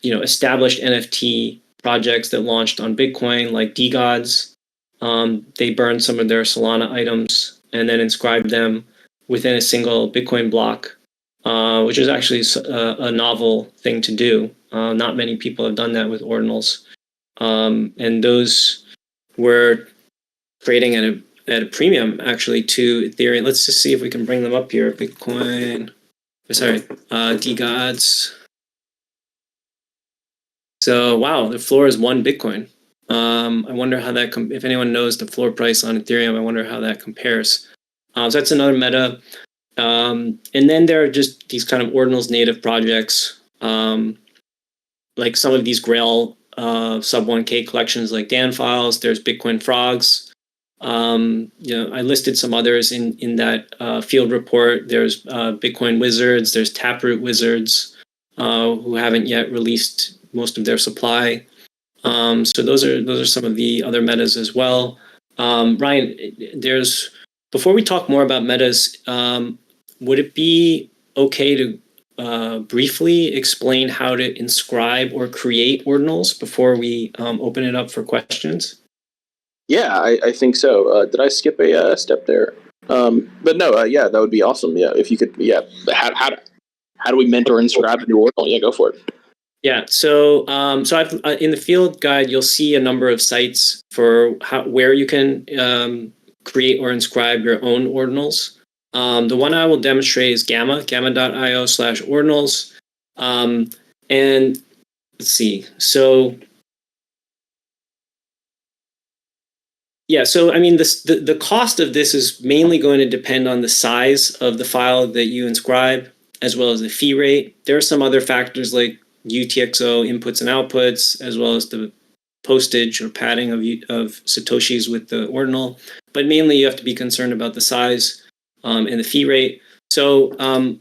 established NFT projects that launched on Bitcoin, like DeGods. They burned some of their Solana items and then inscribed them within a single Bitcoin block, which is actually a novel thing to do. Not many people have done that with Ordinals. And those were trading at a premium, actually, to Ethereum. Let's just see if we can bring them up here. Bitcoin, sorry, DeGods. So, wow, the floor is 1 Bitcoin. I wonder how that, if anyone knows the floor price on Ethereum, I wonder how that compares. So that's another meta. And then there are just these kind of Ordinals native projects, like some of these Grail sub 1K collections like Dan Files. There's Bitcoin Frogs. I listed some others in that field report. There's Bitcoin Wizards. There's Taproot Wizards, who haven't yet released most of their supply. So those are some of the other metas as well. Ryan, before we talk more about metas, would it be okay to briefly explain how to inscribe or create Ordinals before we open it up for questions? Yeah, I think so. Did I skip a step there? But no, yeah, that would be awesome. Yeah, if you could, yeah. How do we mentor inscribe a new Ordinal? Yeah, go for it. Yeah, so I've in the field guide, you'll see a number of sites for where you can create or inscribe your own Ordinals. The one I will demonstrate is gamma.io/Ordinals. And let's see. So yeah, so I mean, the cost of this is mainly going to depend on the size of the file that you inscribe, as well as the fee rate. There are some other factors like UTXO inputs and outputs, as well as the postage or padding of Satoshis with the Ordinal. But mainly you have to be concerned about the size and the fee rate. So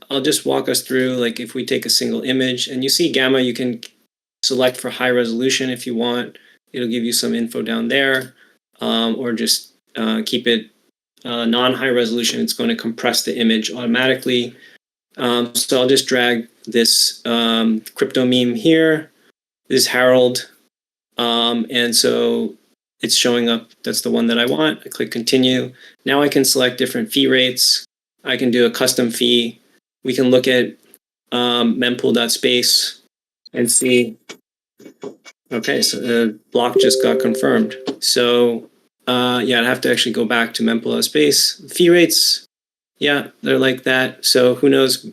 I'll just walk us through, like if we take a single image and you see Gamma, you can select for high resolution if you want. It'll give you some info down there, or just keep it non-high resolution. It's going to compress the image automatically. So I'll just drag this crypto meme here. This is Harold. And so it's showing up. That's the one that I want. I click continue. Now I can select different fee rates. I can do a custom fee. We can look at mempool.space and see. Okay, so the block just got confirmed. So yeah, I'd have to actually go back to mempool.space. Fee rates, yeah, they're like that. So who knows?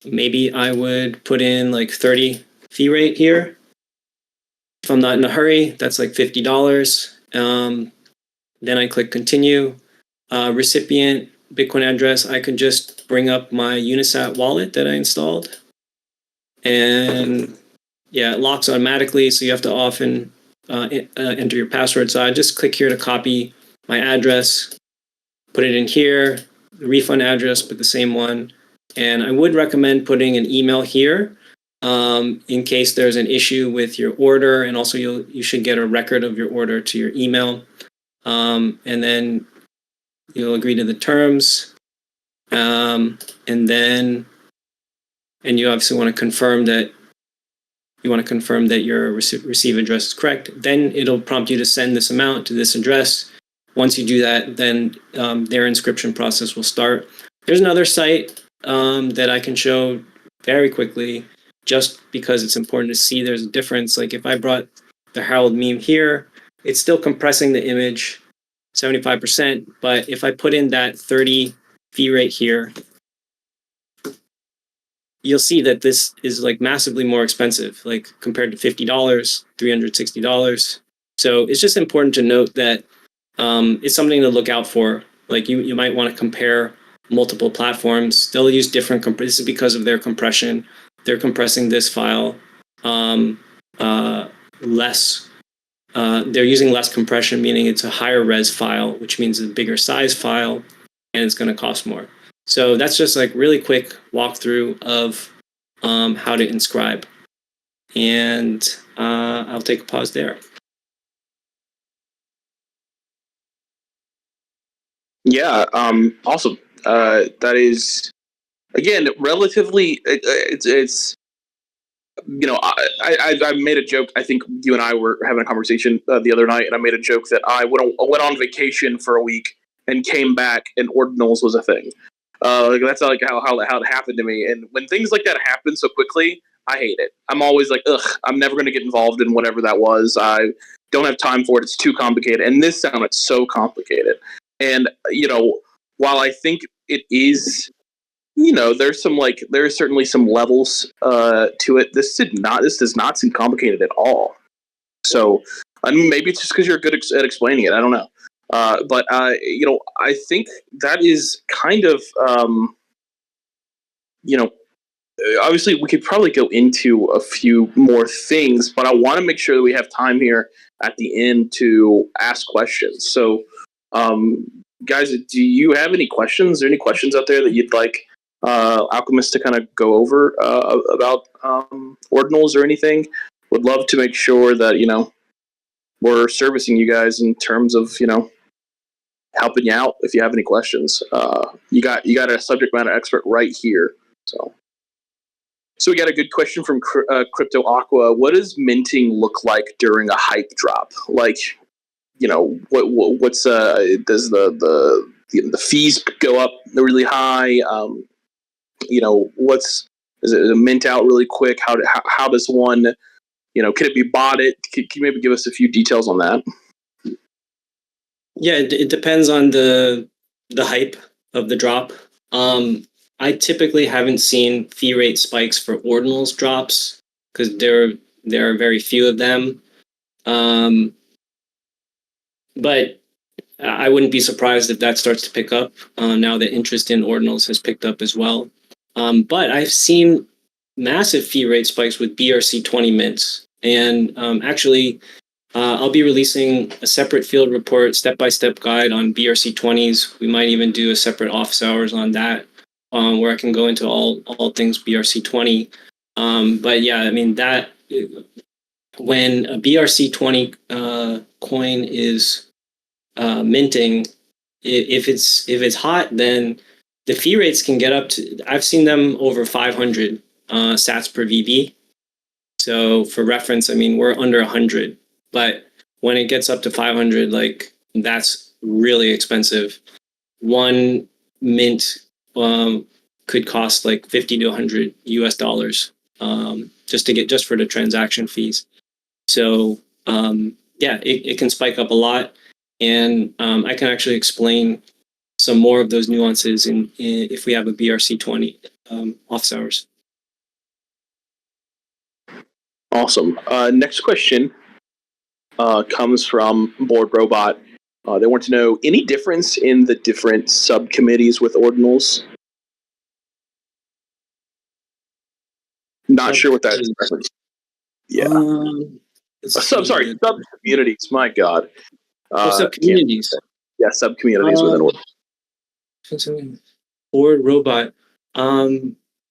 Maybe I would put in like 30 fee rate here. If I'm not in a hurry, that's like $50. Then I click continue. Recipient, Bitcoin address, I can just bring up my Unisat wallet that I installed. And yeah, it locks automatically, so you have to often enter your password. So I just click here to copy my address, put it in here, the refund address, put the same one. And I would recommend putting an email here in case there's an issue with your order. And also you should get a record of your order to your email. And then you'll agree to the terms. And you obviously want to confirm that your receive address is correct. Then it'll prompt you to send this amount to this address. Once you do that, then their inscription process will start. There's another site that I can show very quickly, just because it's important to see there's a difference. Like if I brought the Harold meme here, it's still compressing the image 75%, but if I put in that 30 fee rate here, you'll see that this is like massively more expensive, like compared to $50, $360. So it's just important to note that it's something to look out for. Like you might want to compare multiple platforms. They'll use different. This is because of their compression. They're compressing this file less. They're using less compression, meaning it's a higher res file, which means a bigger size file, and it's going to cost more. So that's just like really quick walkthrough of how to inscribe. And I'll take a pause there. Yeah, awesome. That is, again, relatively. It's you know, I made a joke. I think you and I were having a conversation the other night, and I made a joke that I went on vacation for a week and came back, and Ordinals was a thing. Like that's like how it happened to me. And when things like that happen so quickly, I hate it. I'm always like, ugh, I'm never going to get involved in whatever that was. I don't have time for it. It's too complicated. And this sounded so complicated. And while I think it is, there's certainly some levels to it. This does not seem complicated at all. So, I mean, maybe it's just because you're good at explaining it. I don't know. But I think that is kind of, obviously we could probably go into a few more things, but I want to make sure that we have time here at the end to ask questions. So, guys, do you have any questions? Are there any questions out there that you'd like Alchemist to kind of go over about Ordinals or anything? Would love to make sure that, we're servicing you guys in terms of, helping you out if you have any questions. You got a subject matter expert right here. So we got a good question from Crypto Aqua. What does minting look like during a hype drop? Like, what's does the fees go up really high? Is it a mint out really quick? How does one, can it be bought? Can you maybe give us a few details on that? Yeah, it depends on the hype of the drop. I typically haven't seen fee rate spikes for Ordinals drops because there are very few of them. But I wouldn't be surprised if that starts to pick up now that interest in Ordinals has picked up as well. But I've seen massive fee rate spikes with BRC20 mints. And actually, I'll be releasing a separate field report, step-by-step guide on BRC20s. We might even do a separate office hours on that, where I can go into all things BRC20. But yeah, I mean, that when a BRC20 coin is minting, if it's hot, then the fee rates can get up to, I've seen them over 500 sats per VB. So for reference, I mean, we're under 100, but when it gets up to 500, like that's really expensive. One mint could cost like 50 to 100 US dollars just for the transaction fees. So yeah, it can spike up a lot. And I can actually explain some more of those nuances if we have a BRC20 office hours. Awesome. Next question comes from Board Robot. They want to know any difference in the different subcommittees with Ordinals. Not sure what that is. Yeah. Sorry, sub-communities. My God. Sub-communities. Yeah, sub-communities within Ordinals. Board Robot.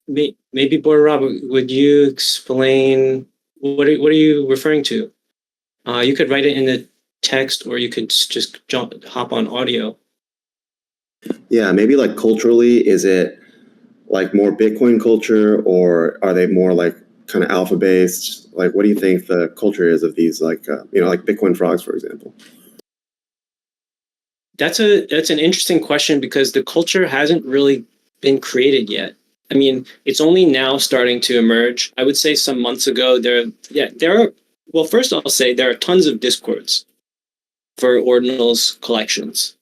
Maybe Board Robot, would you explain what are you referring to? You could write it in the text, or you could just hop on audio. Yeah, maybe like culturally, is it like more Bitcoin culture, or are they more like kind of alpha based? Like, what do you think the culture is of these, like like Bitcoin frogs, for example? That's an interesting question because the culture hasn't really been created yet. I mean, it's only now starting to emerge. I would say some months ago there are. Well, first I'll say there are tons of Discords for Ordinals collections.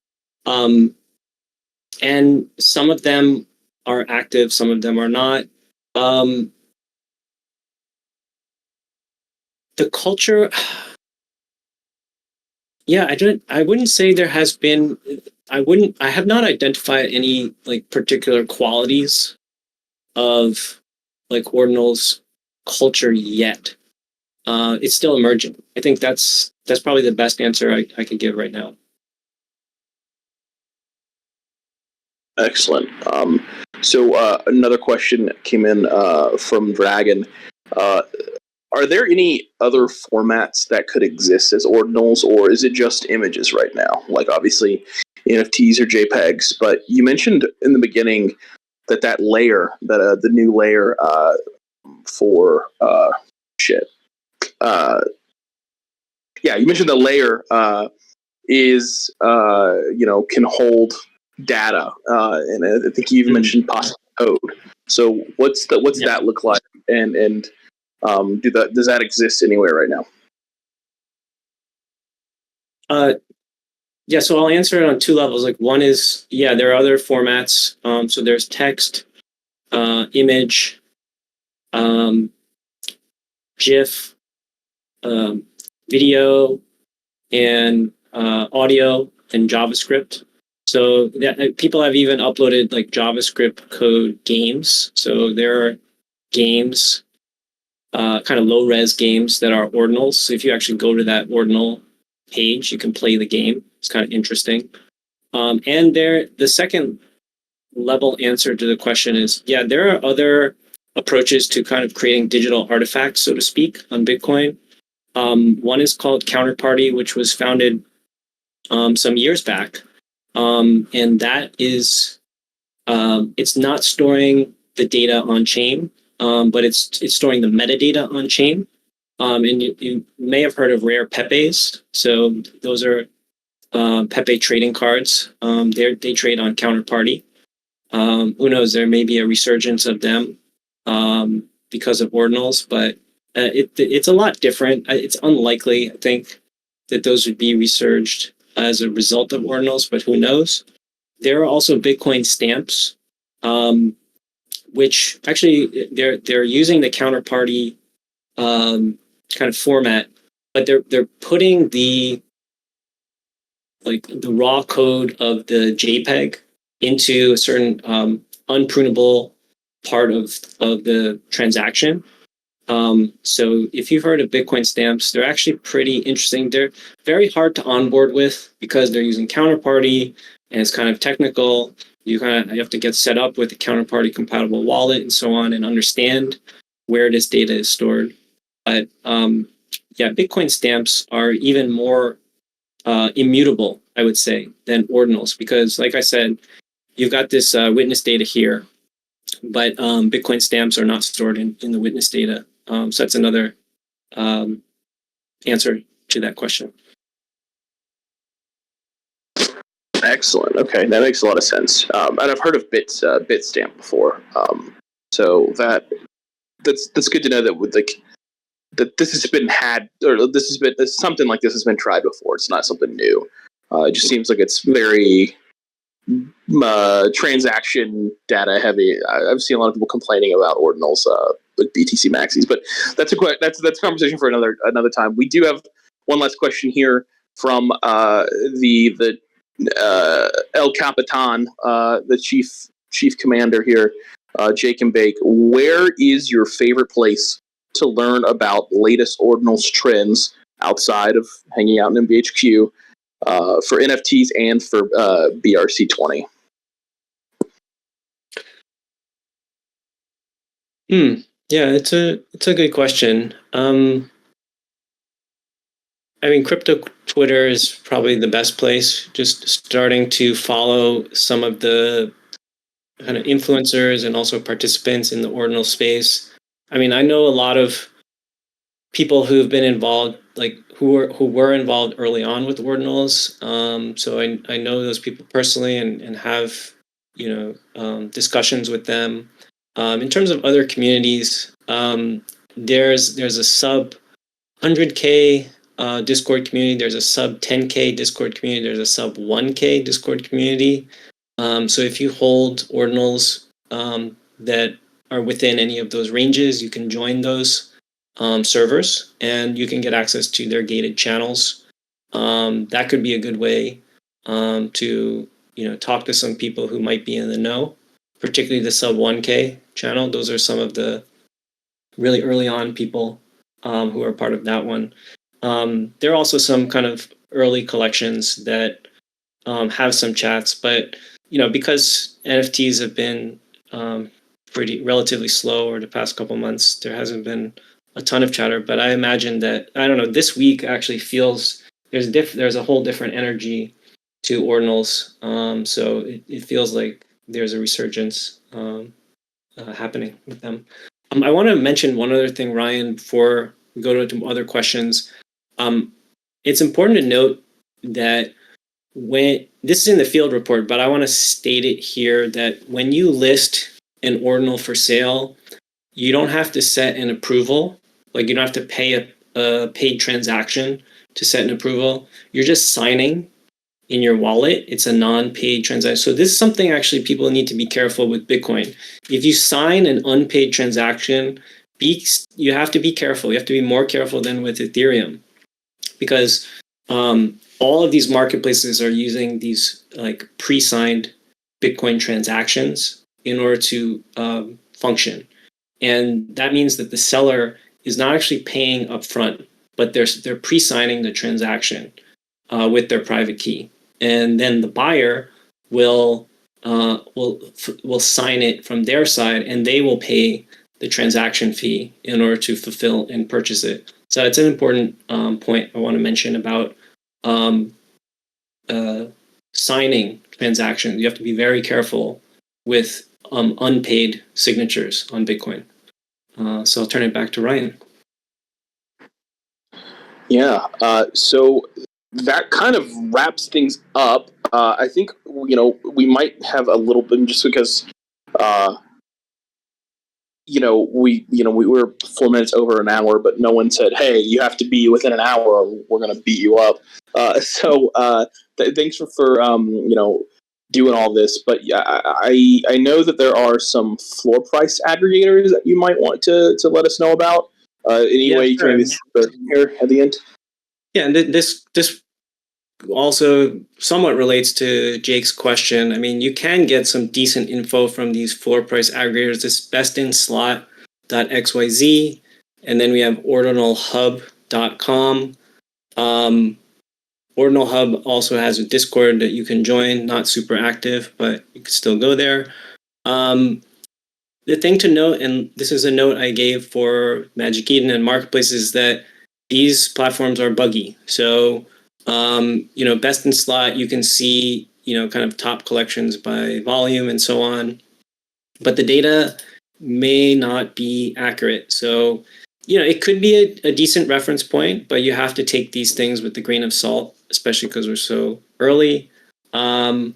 And some of them are active, some of them are not. The culture, yeah, I wouldn't say there has been, I have not identified any like particular qualities of like Ordinals culture yet. It's still emerging. I think that's probably the best answer I could give right now. Excellent. So another question came in from Dragon. Are there any other formats that could exist as ordinals, or is it just images right now? Like obviously NFTs or JPEGs, but you mentioned in the beginning that layer, that the new layer for you mentioned the layer is can hold data, and I think you even mentioned possible code. So what's that look like, and does that exist anywhere right now? Yeah, so I'll answer it on two levels. Like one is, yeah, there are other formats. So there's text, image, GIF, video, and audio, and JavaScript. So people have even uploaded like JavaScript code games. So there are games, kind of low-res games that are ordinals. So if you actually go to that ordinal page, you can play the game. It's kind of interesting. And the second level answer to the question is, yeah, there are other approaches to kind of creating digital artifacts, so to speak, on Bitcoin. One is called Counterparty, which was founded some years back. And that is, it's not storing the data on chain, but it's storing the metadata on chain. And you may have heard of rare Pepes. So those are Pepe trading cards. They trade on Counterparty. Who knows? There may be a resurgence of them because of ordinals, but it's a lot different. It's unlikely, I think, that those would be resurged as a result of ordinals, but who knows? There are also Bitcoin stamps, which actually they're using the Counterparty kind of format, but they're putting the raw code of the JPEG into a certain unprunable part of the transaction. So if you've heard of Bitcoin stamps, they're actually pretty interesting. They're very hard to onboard with because they're using Counterparty and it's kind of technical. You have to get set up with a Counterparty compatible wallet and so on and understand where this data is stored. But Bitcoin stamps are even more immutable, I would say, than ordinals because, like I said, you've got this witness data here, but Bitcoin stamps are not stored in the witness data. So that's another answer to that question. Excellent. Okay, that makes a lot of sense. And I've heard of Bitstamp before. So that's good to know that that this has been something like this has been tried before. It's not something new. It just seems like it's very transaction data heavy. I've seen a lot of people complaining about ordinals, like BTC maxis, but that's a conversation for another time. We do have one last question here from the El Capitan, the chief commander here, Jake and Bake. Where is your favorite place to learn about latest ordinals trends outside of hanging out in MVHQ for NFTs and for BRC20? Yeah, it's a good question. I mean, crypto Twitter is probably the best place. Just starting to follow some of the kind of influencers and also participants in the ordinal space. I mean, I know a lot of people who've been involved, like who were involved early on with ordinals. So I know those people personally and have discussions with them. In terms of other communities, there's a sub 100K Discord community. There's a sub 10K Discord community. There's a sub 1K Discord community. So if you hold ordinals that are within any of those ranges, you can join those servers, and you can get access to their gated channels. That could be a good way to talk to some people who might be in the know, particularly the sub 1K channel. Those are some of the really early on people who are part of that one. There are also some kind of early collections that have some chats, but because NFTs have been pretty relatively slow over the past couple months, there hasn't been a ton of chatter. But I imagine that, I don't know, this week actually feels there's a whole different energy to Ordinals. So it feels like there's a resurgence happening with them. I want to mention one other thing, Ryan, before we go to other questions. It's important to note that when this is in the field report, but I want to state it here that when you list an ordinal for sale, you don't have to set an approval. Like, you don't have to pay a paid transaction to set an approval. You're just signing in your wallet. It's a non-paid transaction. So this is something actually people need to be careful with Bitcoin. If you sign an unpaid transaction, you have to be careful. You have to be more careful than with Ethereum, because all of these marketplaces are using these like pre-signed Bitcoin transactions in order to function. And that means that the seller is not actually paying upfront, but they're pre-signing the transaction with their private key. And then the buyer will sign it from their side, and they will pay the transaction fee in order to fulfill and purchase it. So it's an important point I want to mention about signing transactions. You have to be very careful with unpaid signatures on Bitcoin. So I'll turn it back to Ryan. Yeah. So that kind of wraps things up. I think we might have a little bit, just because we were 4 minutes over an hour, but no one said, "Hey, you have to be within an hour, or we're going to beat you up." So thanks for doing all this. But yeah, I know that there are some floor price aggregators that you might want to let us know about. Anyway, you can maybe start here at the end. Yeah, and this also somewhat relates to Jake's question. I mean, you can get some decent info from these floor price aggregators. This bestinslot.xyz, and then we have ordinalhub.com. Ordinal Hub also has a Discord that you can join, not super active, but you can still go there. The thing to note, and this is a note I gave for Magic Eden and Marketplace, is that these platforms are buggy. So, Best in Slot, you can see, kind of top collections by volume and so on, but the data may not be accurate. So, it could be a decent reference point, but you have to take these things with a grain of salt, especially because we're so early. And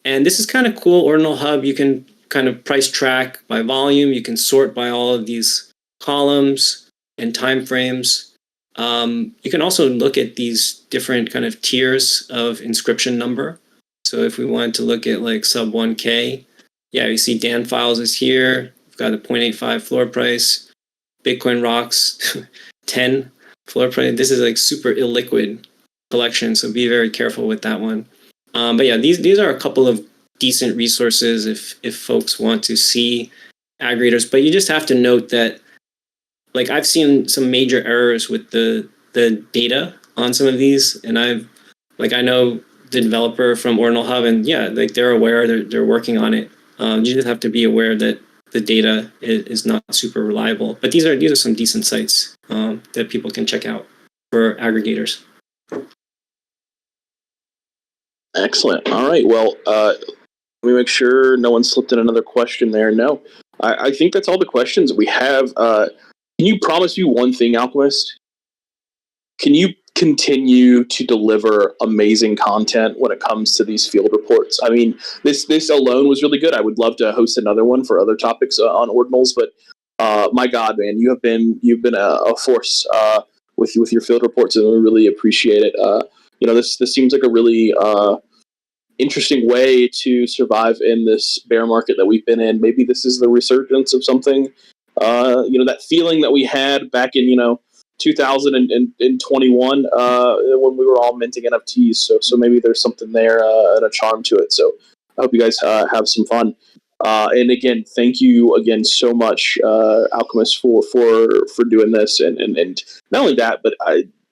this is kind of cool. Ordinal Hub, you can kind of price track by volume. You can sort by all of these columns and timeframes. You can also look at these different kind of tiers of inscription number. So if we wanted to look at like sub 1K, you see Dan Files is here. We've got a 0.85 floor price. Bitcoin Rocks 10 floor price. This is like super illiquid collection, so be very careful with that one. But yeah, these are a couple of decent resources if folks want to see aggregators. But you just have to note that, like, I've seen some major errors with the data on some of these, and I know the developer from Ordinal Hub, and they're aware, they're working on it. You just have to be aware that the data is not super reliable. But these are some decent sites that people can check out for aggregators. Excellent. All right. Well, let me make sure no one slipped in another question there. No, I think that's all the questions we have. Can you promise me one thing, Alchemist? Can you continue to deliver amazing content when it comes to these field reports? I mean, this alone was really good. I would love to host another one for other topics on Ordinals, but my God, man, you've been a force with your field reports, and we really appreciate it. This seems like a really interesting way to survive in this bear market that we've been in. Maybe this is the resurgence of something. That feeling that we had back in 2021 when we were all minting NFTs. So maybe there's something there and a charm to it. So I hope you guys have some fun. And again, thank you again so much, Alchemist, for doing this, and not only that, but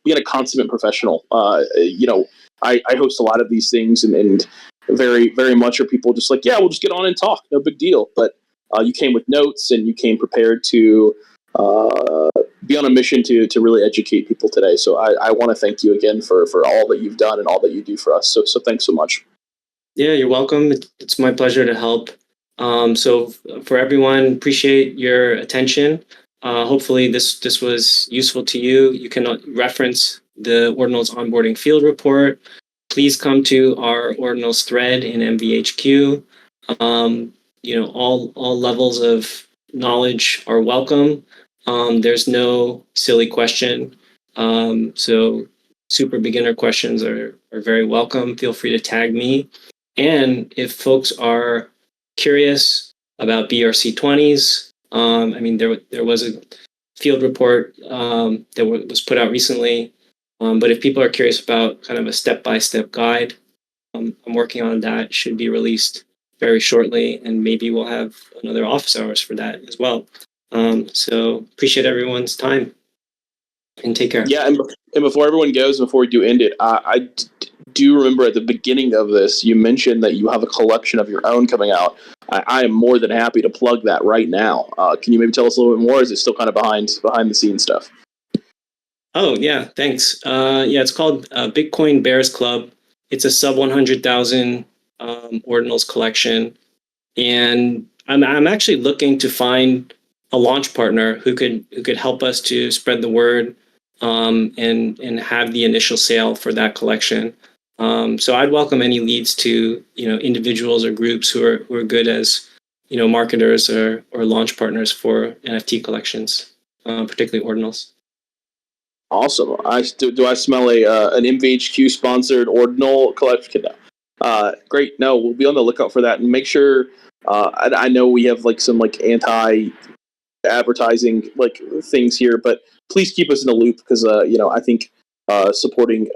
being a consummate professional. I host a lot of these things, and very, very much are people just like, yeah, we'll just get on and talk, no big deal. But you came with notes, and you came prepared to be on a mission to really educate people today. So I want to thank you again for all that you've done and all that you do for us. So thanks so much. Yeah, you're welcome. It's my pleasure to help. So for everyone, appreciate your attention. Hopefully this was useful to you. You can reference the Ordinals Onboarding Field Report. Please come to our Ordinals thread in MVHQ. All levels of knowledge are welcome. There's no silly question. So super beginner questions are very welcome. Feel free to tag me. And if folks are curious about BRC20s, there was a field report that was put out recently. But if people are curious about kind of a step-by-step guide, I'm working on that. It should be released very shortly, and maybe we'll have another office hours for that as well. So appreciate everyone's time, and take care. Yeah, and before everyone goes, before we do end it, I do remember at the beginning of this, you mentioned that you have a collection of your own coming out. I am more than happy to plug that right now. Can you maybe tell us a little bit more? Or is it still kind of behind the scenes stuff? Oh yeah, thanks. It's called Bitcoin Bears Club. It's a sub 100,000 Ordinals collection, and I'm actually looking to find a launch partner who could help us to spread the word and have the initial sale for that collection. So I'd welcome any leads to individuals or groups who are good as marketers or launch partners for NFT collections, particularly Ordinals. Awesome. Do I smell an MVHQ sponsored Ordinal collection? Great. No, we'll be on the lookout for that, and make sure. I know we have some anti advertising things here, but please keep us in the loop, because I think supporting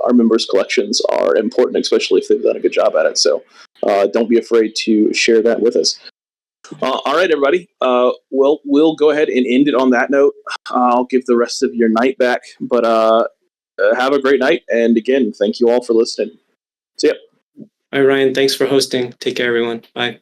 our members' collections are important, especially if they've done a good job at it. So don't be afraid to share that with us. All right, everybody. We'll go ahead and end it on that note. I'll give the rest of your night back, but have a great night. And again, thank you all for listening. See ya. All right, Ryan. Thanks for hosting. Take care, everyone. Bye.